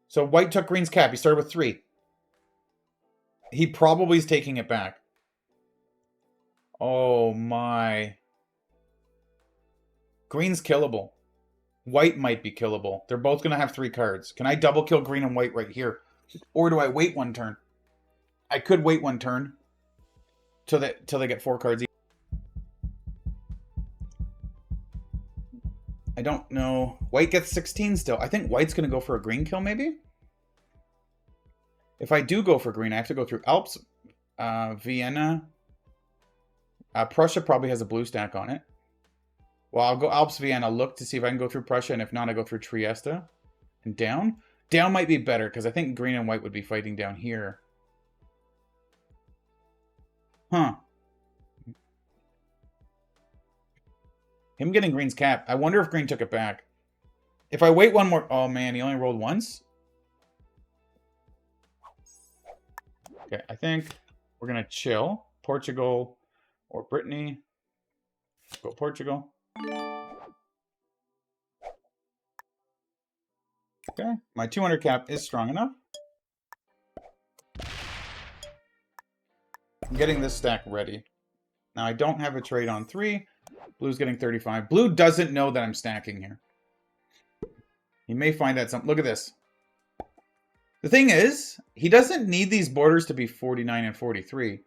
S1: So white took green's cap. He started with 3. He probably is taking it back. Oh my. Green's killable. White might be killable. They're both going to have 3 cards. Can I double kill green and white right here? Or do I wait 1 turn? I could wait 1 turn till they get 4 cards. I don't know. White gets 16 still. I think white's going to go for a green kill maybe? If I do go for green, I have to go through Alps, Vienna. Prussia probably has a blue stack on it. Well, I'll go Alps, Vienna, look to see if I can go through Prussia, and if not, I go through Trieste. And down? Down might be better, because I think green and white would be fighting down here. Huh. Him getting green's cap. I wonder if green took it back. If I wait 1 more... Oh, man, he only rolled once? Okay, I think we're going to chill. Portugal or Brittany. Go Portugal. Okay, my 200 cap is strong enough. I'm getting this stack ready. Now, I don't have a trade on 3. Blue's getting 35. Blue doesn't know that I'm stacking here. He may find out something. Look at this. The thing is, he doesn't need these borders to be 49 and 43.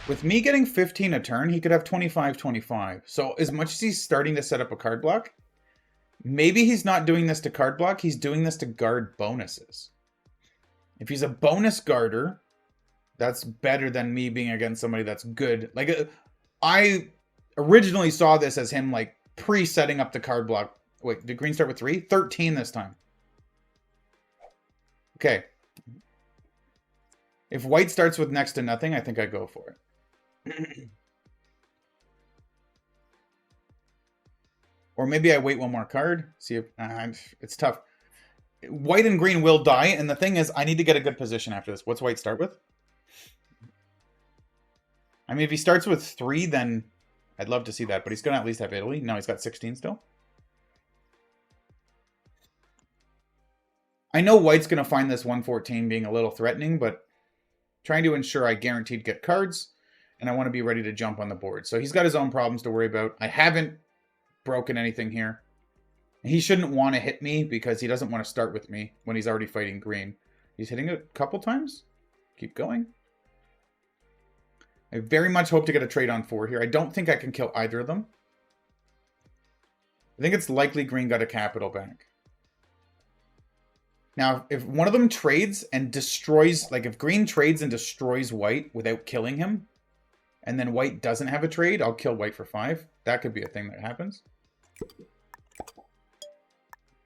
S1: With me getting 15 a turn, he could have 25, 25. So as much as he's starting to set up a card block, maybe he's not doing this to card block, he's doing this to guard bonuses. If he's a bonus guarder, that's better than me being against somebody that's good. Like, I originally saw this as him, like, pre-setting up the card block. Wait, did green start with 3? 13 this time. Okay. If white starts with next to nothing, I think I go for it. Or maybe I wait one more card. See if it's tough. White and green will die, and the thing is, I need to get a good position after this. What's white start with? I mean, if he starts with 3, then I'd love to see that, but he's going to at least have Italy. No, he's got 16 still. I know white's going to find this 114 being a little threatening, but trying to ensure I guaranteed get cards, and I want to be ready to jump on the board. So he's got his own problems to worry about. I haven't broken anything here. He shouldn't want to hit me because he doesn't want to start with me when he's already fighting green. He's hitting it a couple times. Keep going. I very much hope to get a trade on 4 here. I don't think I can kill either of them. I think it's likely green got a capital back. Now, if one of them trades and destroys, like if green trades and destroys white without killing him, and then white doesn't have a trade, I'll kill white for 5. That could be a thing that happens.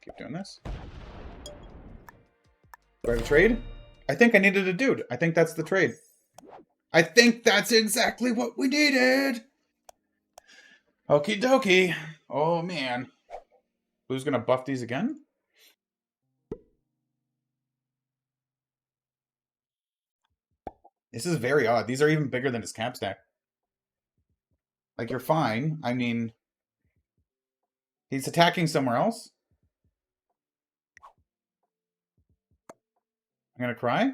S1: Keep doing this. Do I have a trade? I think I needed a dude. I think that's the trade. I think that's exactly what we needed. Okie dokie. Oh, man. Who's going to buff these again? This is very odd. These are even bigger than his cap stack. Like, you're fine. I mean, he's attacking somewhere else. I'm going to cry?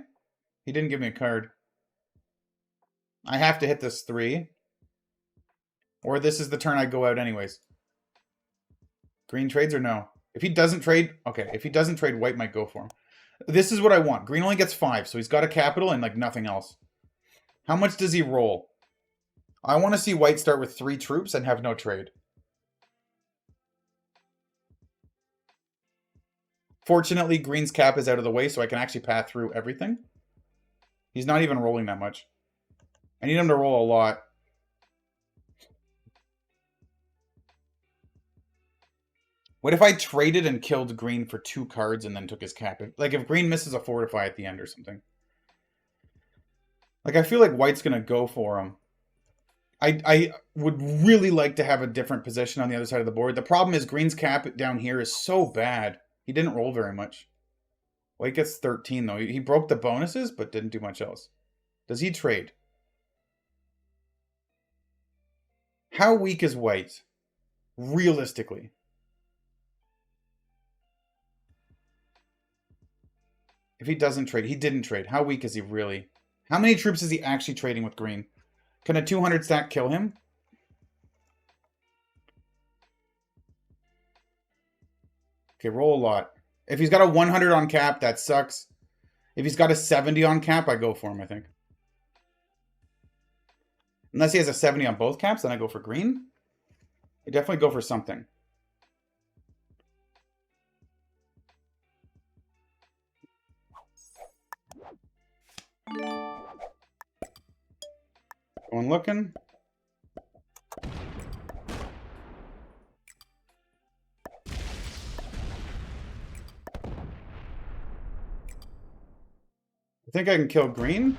S1: He didn't give me a card. I have to hit this 3. Or this is the turn I go out anyways. Green trades or no? If he doesn't trade... Okay, if he doesn't trade, white might go for him. This is what I want. Green only gets 5, so he's got a capital and like nothing else. How much does he roll? I want to see white start with 3 troops and have no trade. Fortunately, green's cap is out of the way, so I can actually path through everything. He's not even rolling that much. I need him to roll a lot. What if I traded and killed green for 2 cards and then took his cap? Like if green misses a fortify at the end or something. Like I feel like white's going to go for him. I would really like to have a different position on the other side of the board. The problem is green's cap down here is so bad. He didn't roll very much. White gets 13 though. He broke the bonuses but didn't do much else. Does he trade? How weak is white? Realistically. If he doesn't trade, he didn't trade. How weak is he really? How many troops is he actually trading with green? Can a 200 stack kill him? Okay, roll a lot. If he's got a 100 on cap, that sucks. If he's got a 70 on cap, I go for him, I think. Unless he has a 70 on both caps, then I go for green. I definitely go for something. Going looking. I think I can kill green.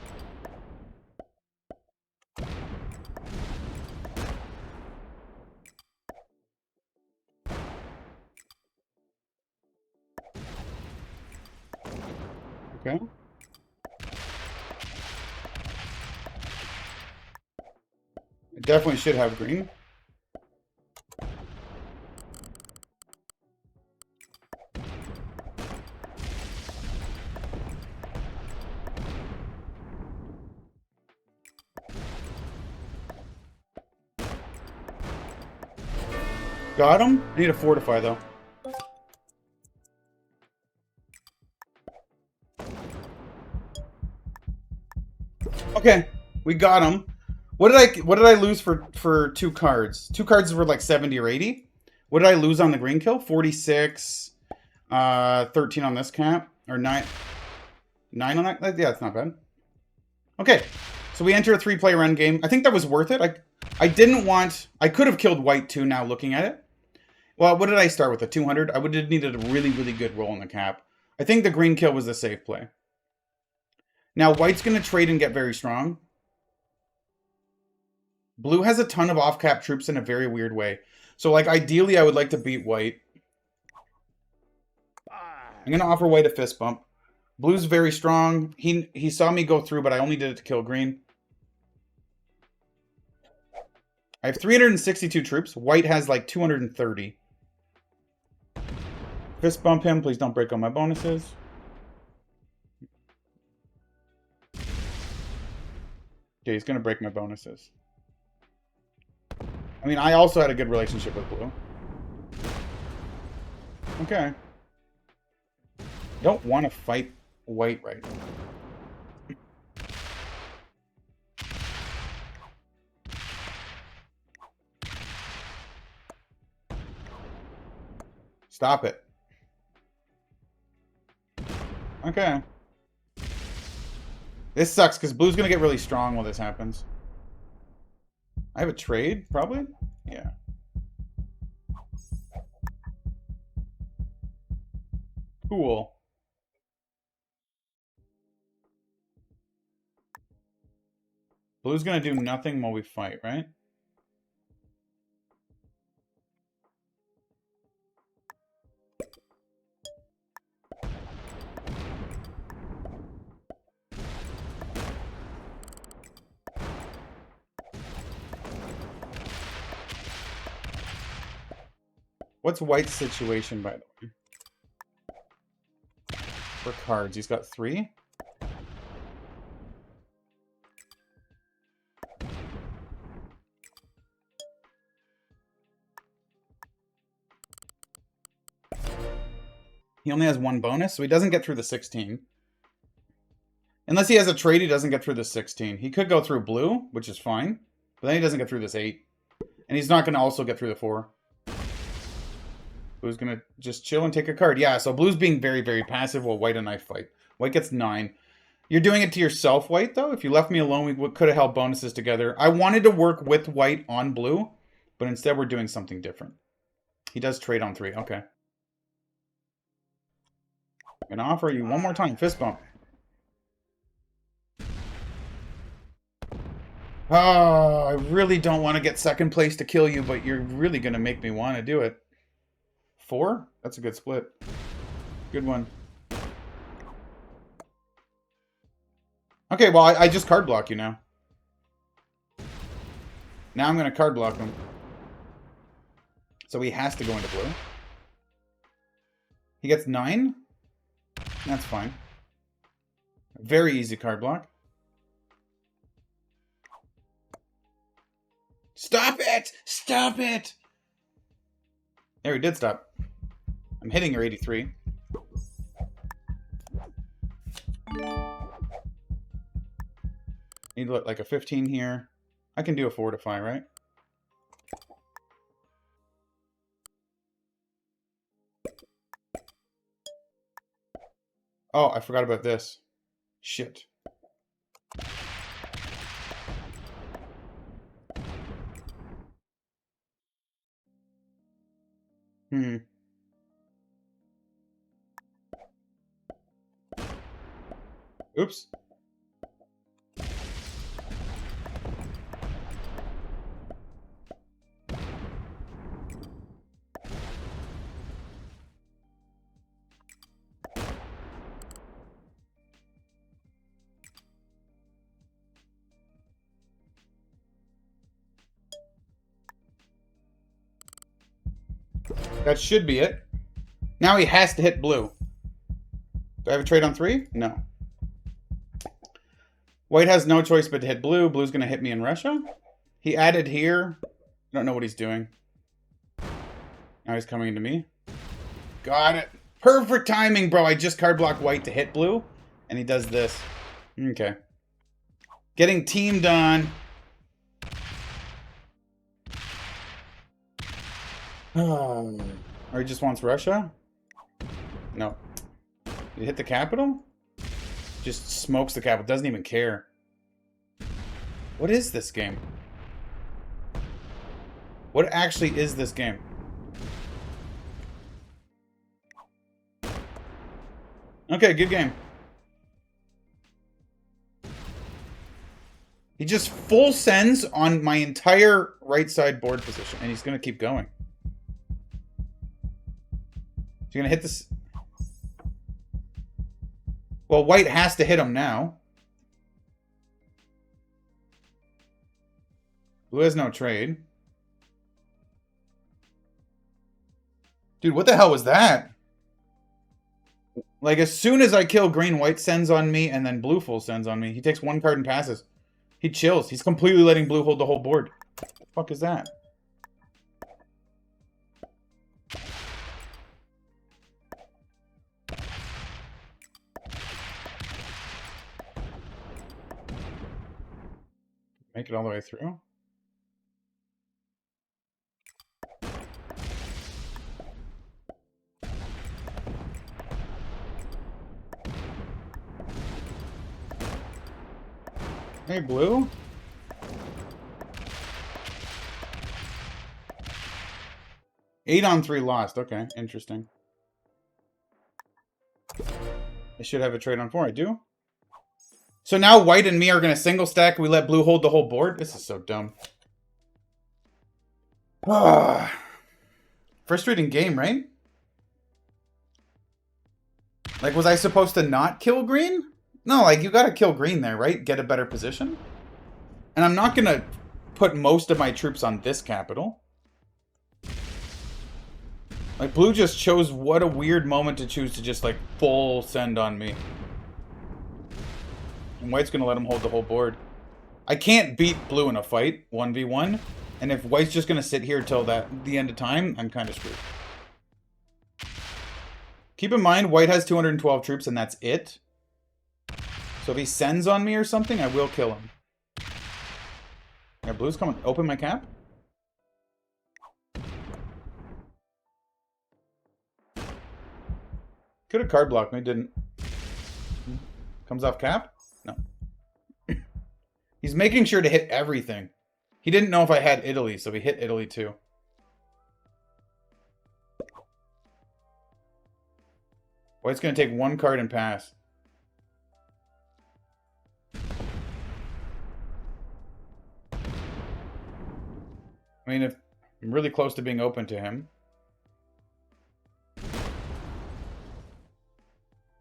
S1: Okay. I definitely should have green. Got him. I need a fortify though. Okay, we got him. What did I lose for 2 cards? 2 cards were like 70 or 80. What did I lose on the green kill? 46, 13 on this cap, or 9 on that. Yeah, that's not bad. Okay, so we enter a 3-player endgame. I think that was worth it. I didn't want... I could have killed white too now looking at it. Well, what did I start with? A 200? I would have needed a really, really good roll on the cap. I think the green kill was a safe play. Now, white's going to trade and get very strong. Blue has a ton of off-cap troops in a very weird way. So, like, ideally, I would like to beat white. I'm going to offer white a fist bump. Blue's very strong. He saw me go through, but I only did it to kill green. I have 362 troops. White has like 230. Fist bump him. Please don't break all my bonuses. Okay, he's going to break my bonuses. I mean, I also had a good relationship with blue. Okay. Don't want to fight white right now. Stop it. Okay. This sucks because blue's going to get really strong while this happens. I have a trade, probably? Yeah. Cool. Blue's going to do nothing while we fight, right? What's White's situation, by the way? For cards, he's got 3. He only has 1 bonus, so he doesn't get through the 16. Unless he has a trade, he doesn't get through the 16. He could go through blue, which is fine. But then he doesn't get through this 8. And he's not going to also get through the 4. Blue's going to just chill and take a card. Yeah, so blue's being very, very passive while white and I fight. White gets 9. You're doing it to yourself, white, though. If you left me alone, we could have held bonuses together. I wanted to work with white on blue, but instead we're doing something different. He does trade on 3. Okay. I'm going to offer you one more time. Fist bump. Oh, I really don't want to get second place to kill you, but you're really going to make me want to do it. 4? That's a good split. Good one. Okay, well, I just card block you now. Now I'm going to card block him. So he has to go into blue. He gets 9? That's fine. Very easy card block. Stop it! Stop it! There, he did stop. I'm hitting your 83. Need like a 15 here. I can do a fortify, right? Oh, I forgot about this. Shit. Oops. That should be it. Now he has to hit blue. Do I have a trade on 3? No. White has no choice but to hit blue. Blue's going to hit me in Russia. He added here. I don't know what he's doing. Now he's coming into me. Got it. Perfect timing, bro. I just card block white to hit blue. And he does this. Okay. Getting teamed on. Or he just wants Russia? No. Did he hit the capital? Just smokes the capital. Doesn't even care. What is this game? What actually is this game? Okay, good game. He just full sends on my entire right side board position, and he's going to keep going. He's going to hit this. Well, white has to hit him now. Blue has no trade. Dude, what the hell was that? Like, as soon as I kill green, white sends on me, and then blue full sends on me. He takes one card and passes. He chills. He's completely letting blue hold the whole board. What the fuck is that? Make it all the way through. Hey, blue. Eight on 3 lost. Okay, interesting. I should have a trade on 4. I do. So now white and me are going to single stack. We let blue hold the whole board. This is so dumb. Frustrating game, right? Like, was I supposed to not kill green? No, like, you gotta kill green there, right? Get a better position. And I'm not gonna put most of my troops on this capital. Like, blue just chose what a weird moment to choose to just, like, full send on me. And white's gonna let him hold the whole board. I can't beat blue in a fight, 1v1. And if white's just gonna sit here till the end of time, I'm kind of screwed. Keep in mind, white has 212 troops and that's it. So if he sends on me or something, I will kill him. Yeah, blue's coming. Open my cap. Could have card blocked me, didn't. Comes off cap? No. He's making sure to hit everything. He didn't know if I had Italy, so he hit Italy too. White's going to take one card and pass. I mean, if I'm really close to being open to him.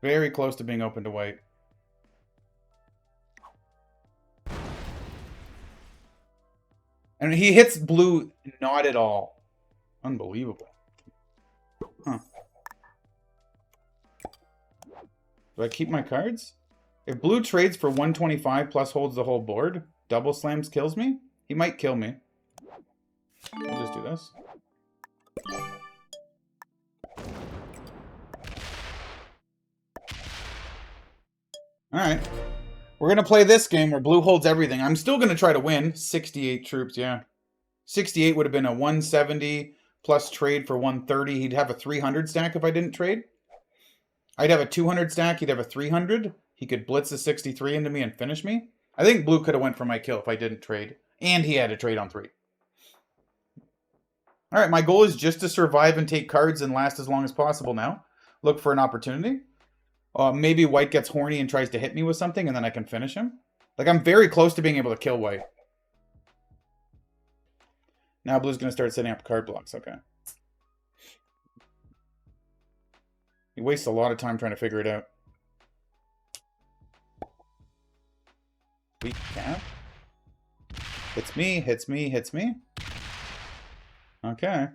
S1: Very close to being open to white. And he hits blue not at all. Unbelievable. Huh. Do I keep my cards? If blue trades for 125 plus holds the whole board, double slams kills me? He might kill me. I'll just do this. Alright. We're going to play this game where blue holds everything. I'm still going to try to win. 68 troops, yeah. 68 would have been a 170 plus trade for 130. He'd have a 300 stack if I didn't trade. I'd have a 200 stack. He'd have a 300. He could blitz a 63 into me and finish me. I think blue could have went for my kill if I didn't trade. And he had a trade on 3. Alright, my goal is just to survive and take cards and last as long as possible now. Look for an opportunity. Maybe white gets horny and tries to hit me with something and then I can finish him. Like, I'm very close to being able to kill white. Now blue's going to start setting up card blocks. Okay. He wastes a lot of time trying to figure it out. Weak cap. Hits me, hits me, hits me. Okay.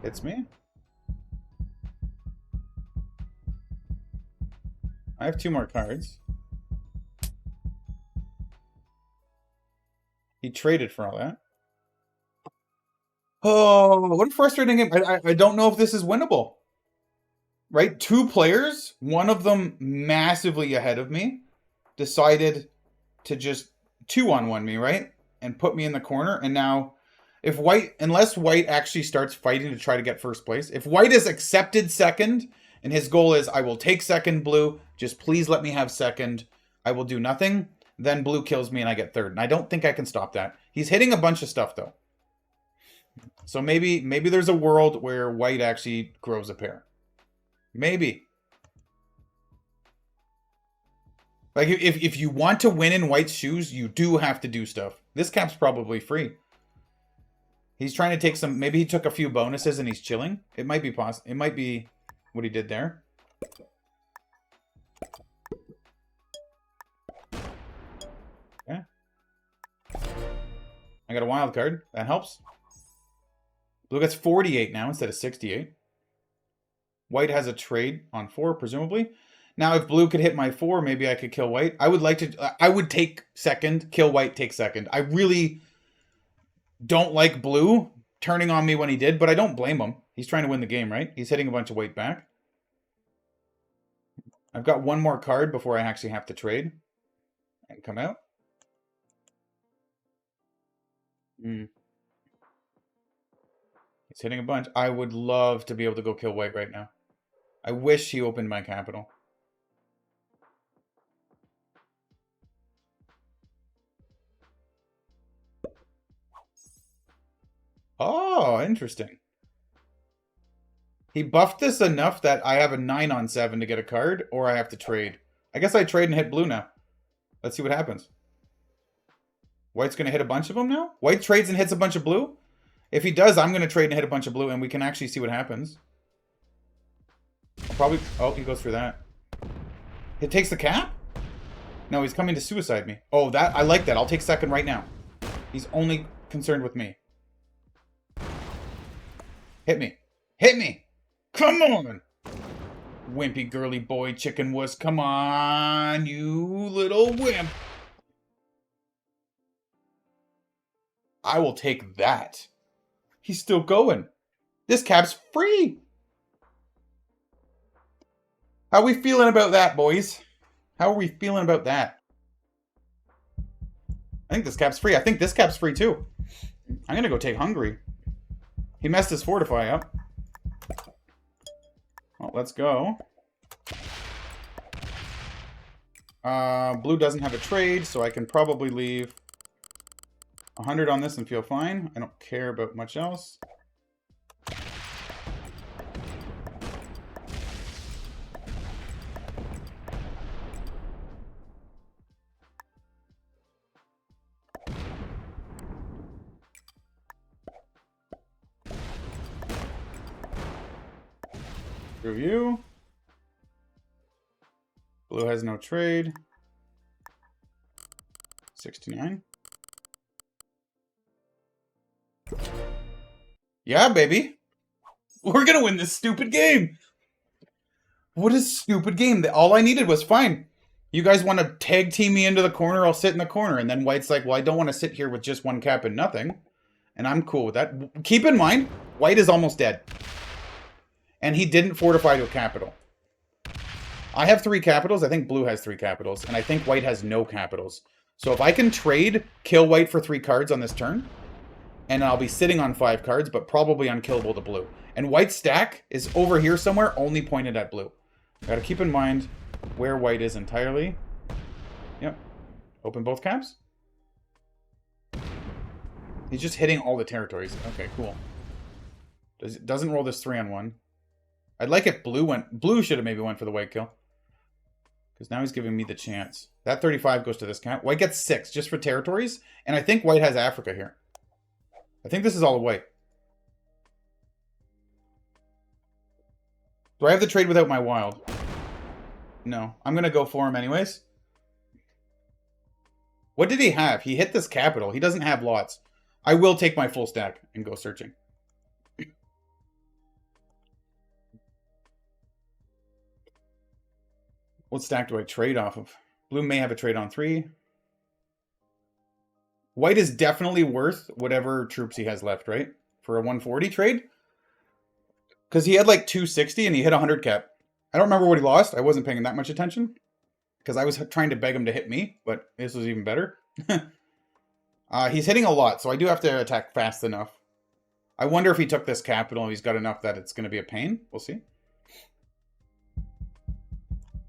S1: Hits me. I have 2 more cards. He traded for all that. Oh, what a frustrating game. I don't know if this is winnable. Right? 2 players, one of them massively ahead of me, decided to just 2-on-1 me, right? And put me in the corner. And now, if white, unless white actually starts fighting to try to get first place, if white is accepted second, and his goal is, I will take second, blue, just please let me have second, I will do nothing, then blue kills me and I get third. And I don't think I can stop that. He's hitting a bunch of stuff, though. So maybe there's a world where white actually grows a pair. Maybe. Like, if you want to win in White's shoes, you do have to do stuff. This cap's probably free. He's trying to take some... Maybe he took a few bonuses and he's chilling. It might be possible. It might be what he did there. Okay. I got a wild card. That helps. Blue gets 48 now instead of 68. White has a trade on 4, presumably. Now, if blue could hit my 4, maybe I could kill white. I would like to... I would take second. Kill white, take second. I really don't like blue turning on me when he did, but I don't blame him. He's trying to win the game, right? He's hitting a bunch of white back. I've got one more card before I actually have to trade and come out. He's hitting a bunch. I would love to be able to go kill white right now. I wish he opened my capital. Oh, interesting. He buffed this enough that I have a 9 on 7 to get a card, or I have to trade. I guess I trade and hit blue now. Let's see what happens. White's going to hit a bunch of them now? White trades and hits a bunch of blue? If he does, I'm going to trade and hit a bunch of blue, and we can actually see what happens. I'll probably... Oh, he goes through that. It takes the cap? No, he's coming to suicide me. Oh, that... I like that. I'll take second right now. He's only concerned with me. Hit me. Hit me! Come on! Wimpy girly boy chicken wuss. Come on, you little wimp. I will take that. He's still going. This cap's free. How are we feeling about that, boys? How are we feeling about that? I think this cap's free. I think this cap's free, too. I'm going to go take Hungary. He messed his Fortify up. Well, let's go. Blue doesn't have a trade, so I can probably leave 100 on this and feel fine. I don't care about much else. Review. Blue has no trade. 69. Yeah, baby. We're gonna win this stupid game. What a stupid game. All I needed was fine. You guys want to tag team me into the corner, I'll sit in the corner. And then White's like, well, I don't want to sit here with just one cap and nothing. And I'm cool with that. Keep in mind, White is almost dead. And he didn't fortify to a capital. I have 3 capitals. I think blue has 3 capitals. And I think white has no capitals. So if I can trade, kill white for 3 cards on this turn, and I'll be sitting on 5 cards, but probably unkillable to blue. And white's stack is over here somewhere, only pointed at blue. Got to keep in mind where white is entirely. Yep. Open both caps. He's just hitting all the territories. Okay, cool. Doesn't roll this 3-on-1. I'd like if blue went... Blue should have maybe went for the white kill. Because now he's giving me the chance. That 35 goes to this cap. White gets 6 just for territories. And I think white has Africa here. I think this is all white. Do I have the trade without my wild? No. I'm going to go for him anyways. What did he have? He hit this capital. He doesn't have lots. I will take my full stack and go searching. What stack do I trade off of? Blue may have a trade on 3. White is definitely worth whatever troops he has left, right? For a 140 trade? Because he had like 260 and he hit 100 cap. I don't remember what he lost. I wasn't paying that much attention. Because I was trying to beg him to hit me, but this was even better. He's hitting a lot, so I do have to attack fast enough. I wonder if he took this capital and he's got enough that it's going to be a pain. We'll see.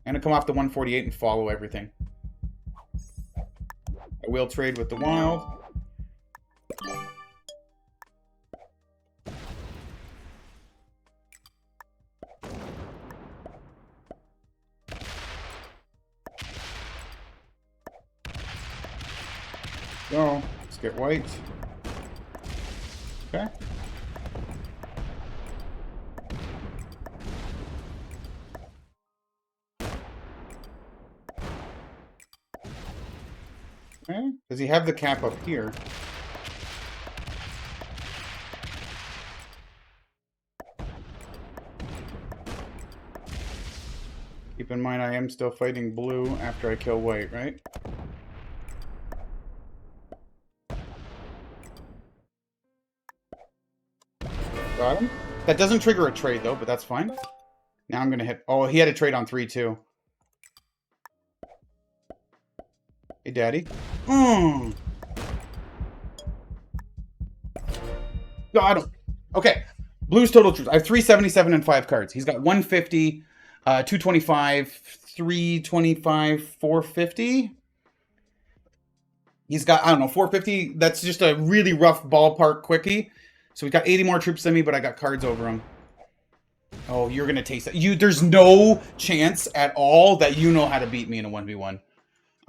S1: I'm going to come off the 148 and follow everything. I will trade with the wild. go. Let's get white. Okay. Okay. Does he have the cap up here? Keep in mind, I am still fighting blue after I kill white, right? Got him. That doesn't trigger a trade, though, but that's fine. Now I'm going to hit... Oh, he had a trade on 3, too. Hey, Daddy. Got him. Okay. Blue's total troops. I have 377 and 5 cards. He's got 150, 225, 325, 450. He's got, I don't know, 450. That's just a really rough ballpark quickie. So we got 80 more troops than me, but I got cards over him. Oh, you're going to taste that. There's no chance at all that you know how to beat me in a 1v1.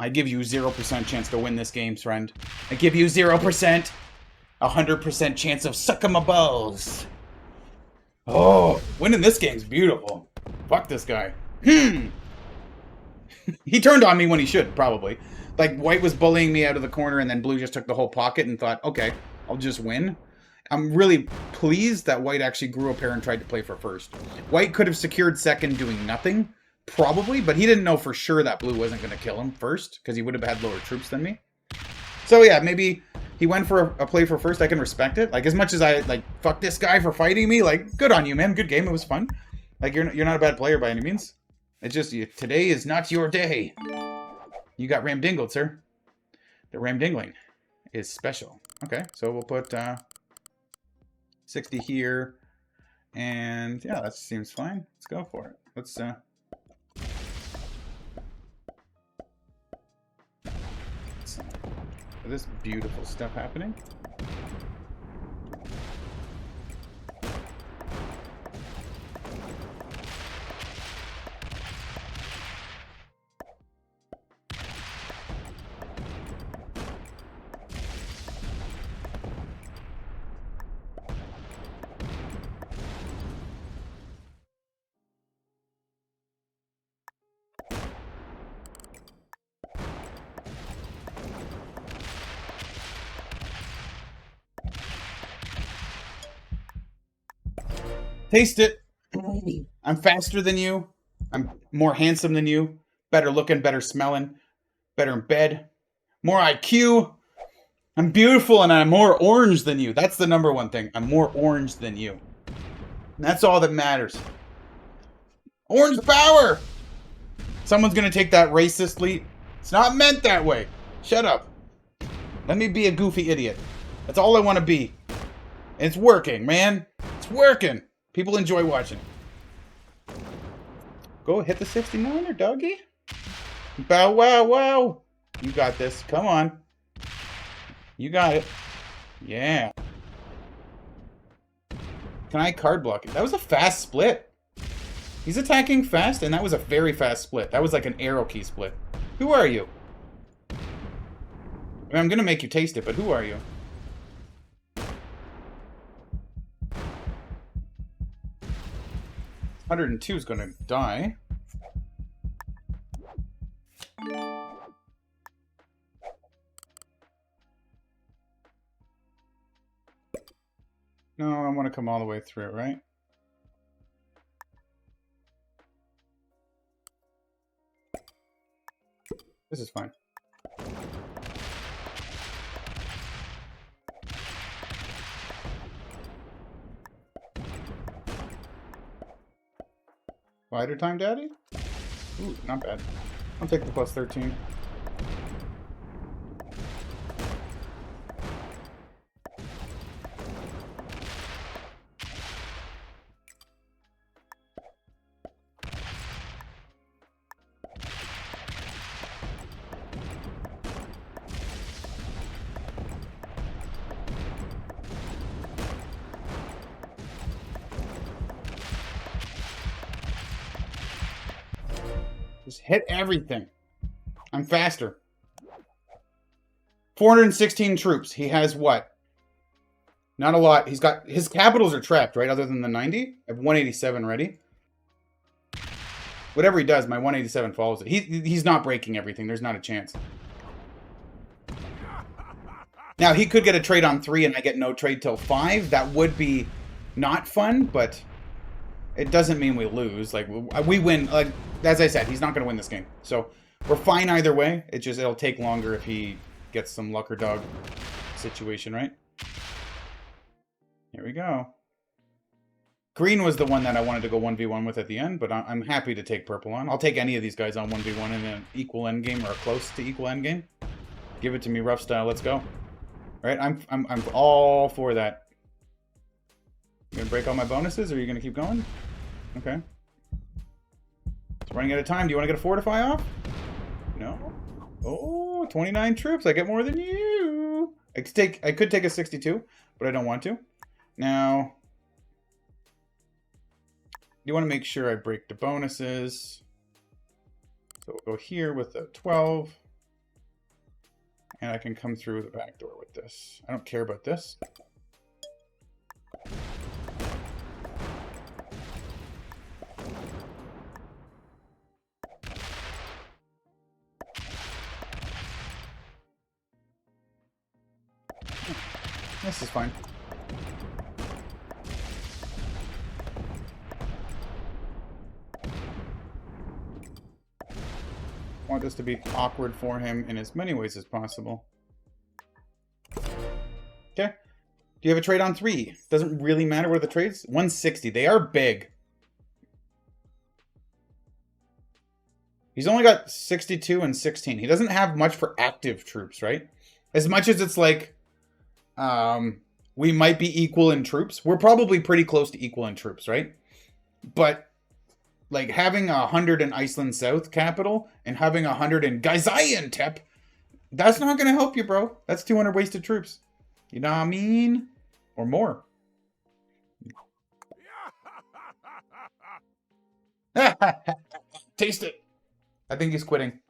S1: I give you 0% chance to win this game, friend. I give you 0%. 100% chance of sucking my balls. Oh, winning this game's beautiful. Fuck this guy. He turned on me when he should, probably. Like, white was bullying me out of the corner, and then blue just took the whole pocket and thought, okay, I'll just win. I'm really pleased that white actually grew a pair and tried to play for first. White could have secured second doing nothing, probably, but he didn't know for sure that blue wasn't going to kill him first, because he would have had lower troops than me. So yeah, maybe he went for a play for first. I can respect it. Like, as much as I, like, fuck this guy for fighting me, like, good on you, man. Good game. It was fun. Like, you're not a bad player by any means. It's just, today is not your day. You got ramdingled, sir. The ramdingling is special. Okay, so we'll put 60 here. And, yeah, that seems fine. Let's go for it. Let's, this beautiful stuff happening. Taste it. I'm faster than you. I'm more handsome than you. Better looking, better smelling, better in bed. More IQ. I'm beautiful and I'm more orange than you. That's the number one thing. I'm more orange than you. And that's all that matters. Orange power! Someone's going to take that racist leap. It's not meant that way. Shut up. Let me be a goofy idiot. That's all I want to be. And it's working, man. It's working. People enjoy watching. Go hit the 69er, doggy. Bow wow wow. You got this. Come on. You got it. Yeah. Can I card block it? That was a fast split. He's attacking fast, and that was a very fast split. That was like an arrow key split. Who are you? I mean, I'm going to make you taste it, but who are you? $102 is going to die. No, I want to come all the way through, right? This is fine. Fighter time, Daddy? Ooh, not bad. I'll take the plus 13. Just hit everything. I'm faster. 416 troops. He has what? Not a lot. He's got... His capitals are trapped, right? Other than the 90. I have 187 ready. Whatever he does, my 187 follows it. He's not breaking everything. There's not a chance. Now, he could get a trade on 3 and I get no trade till 5. That would be not fun, but it doesn't mean we lose. Like, we win. Like, as I said, he's not going to win this game. So, we're fine either way. It'll take longer if he gets some luck or dog situation, right? Here we go. Green was the one that I wanted to go 1v1 with at the end, but I'm happy to take purple on. I'll take any of these guys on 1v1 in an equal endgame or close to equal endgame. Give it to me, rough style. Let's go. All right, I'm all for that. You gonna break all my bonuses, or are you gonna keep going? Okay. It's running out of time. Do you want to get a fortify off? No. Oh, 29 troops. I get more than you. I could take a 62, but I don't want to. Now, you want to make sure I break the bonuses. So we'll go here with the 12. And I can come through the back door with this. I don't care about this. This is fine. I want this to be awkward for him in as many ways as possible. Okay. Do you have a trade on 3? Doesn't really matter what are the trades. 160. They are big. He's only got 62 and 16. He doesn't have much for active troops, right? As much as it's like, we might be equal in troops. We're probably pretty close to equal in troops, right? But, like, having 100 in Iceland South capital and having 100 in Gaziantep, that's not going to help you, bro. That's 200 wasted troops. You know what I mean? Or more. Taste it. I think he's quitting.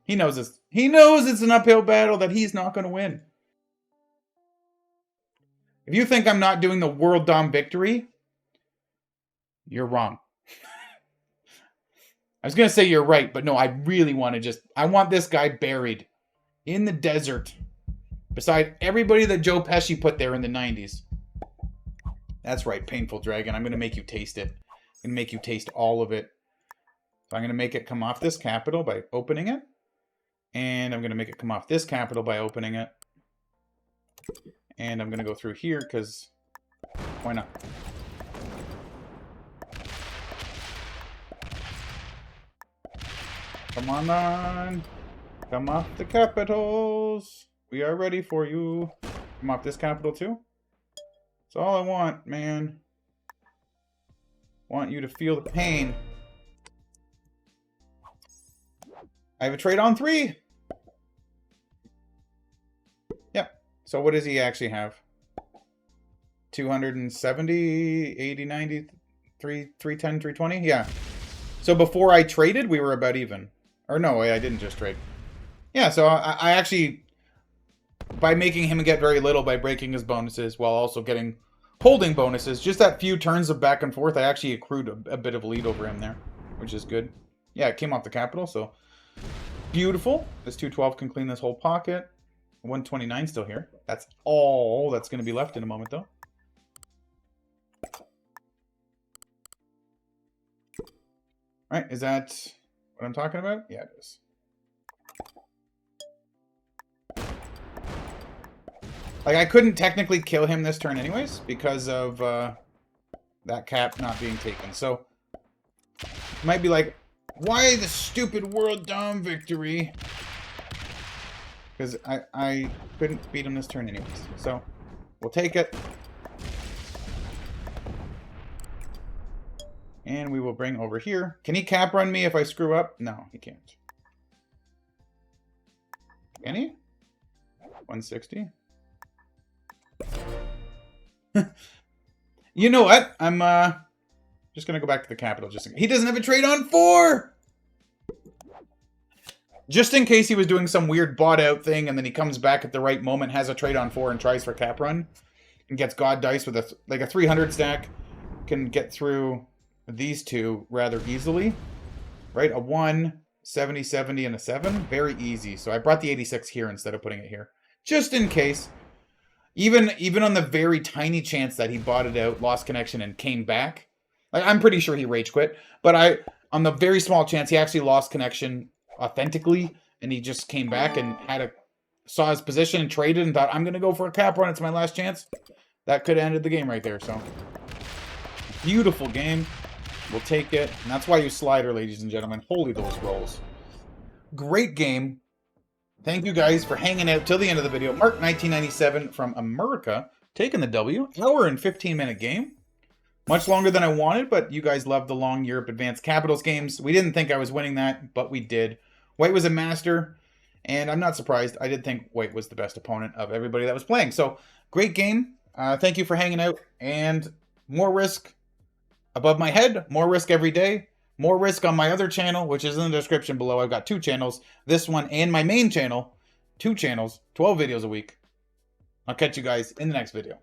S1: He knows this. He knows it's an uphill battle that he's not going to win. If you think I'm not doing the World Dom victory, you're wrong. I was going to say you're right, but no, I really want to I want this guy buried in the desert beside everybody that Joe Pesci put there in the 90s. That's right, Painful Dragon. I'm going to make you taste it. I'm going to make you taste all of it. So I'm going to make it come off this capital by opening it. And I'm going to make it come off this capital by opening it. And I'm going to go through here because why not? Come on. Come off the capitals. We are ready for you. Come off this capital too. That's all I want, man. Want you to feel the pain. I have a trade on 3. Yep. So what does he actually have? 270, 80, 90, 310, 320? Yeah. So before I traded, we were about even. Or no, I didn't just trade. Yeah, so I actually, by making him get very little by breaking his bonuses while also getting holding bonuses, just that few turns of back and forth, I actually accrued a bit of a lead over him there, which is good. Yeah, it came off the capital, so beautiful. This 212 can clean this whole pocket. 129 still here. That's all that's going to be left in a moment, though. All right, is that what I'm talking about? Yeah, it is. Like, I couldn't technically kill him this turn anyways because of that cap not being taken. So, you might be like, why the stupid World Dom victory? Because I couldn't beat him this turn anyways. So, we'll take it. And we will bring over here. Can he cap run me if I screw up? No, he can't. Can he? 160? You know what? I'm just gonna go back to the capital. He doesn't have a trade on 4! Just in case he was doing some weird bought out thing and then he comes back at the right moment, has a trade on 4 and tries for cap run and gets God dice with a 300 stack, can get through these two rather easily, right? A 1, 70, 70, and a 7. Very easy. So I brought the 86 here instead of putting it here. Just in case. Even on the very tiny chance that he bought it out, lost connection, and came back. Like, I'm pretty sure he rage quit. But on the very small chance he actually lost connection authentically, and he just came back and saw his position and traded and thought, I'm going to go for a cap run. It's my last chance. That could have ended the game right there. So, beautiful game. We'll take it. And that's why you slider, ladies and gentlemen. Holy those rolls. Great game. Thank you guys for hanging out till the end of the video. Mark 1997 from America taking the W. Hour and 15-minute game. Much longer than I wanted, but you guys loved the long Europe Advanced Capitals games. We didn't think I was winning that, but we did. White was a master, and I'm not surprised. I did think White was the best opponent of everybody that was playing. So, great game. Thank you for hanging out, and more risk above my head, more risk every day. More risk on my other channel, which is in the description below. I've got 2 channels. This one and my main channel. 2 channels, 12 videos a week. I'll catch you guys in the next video.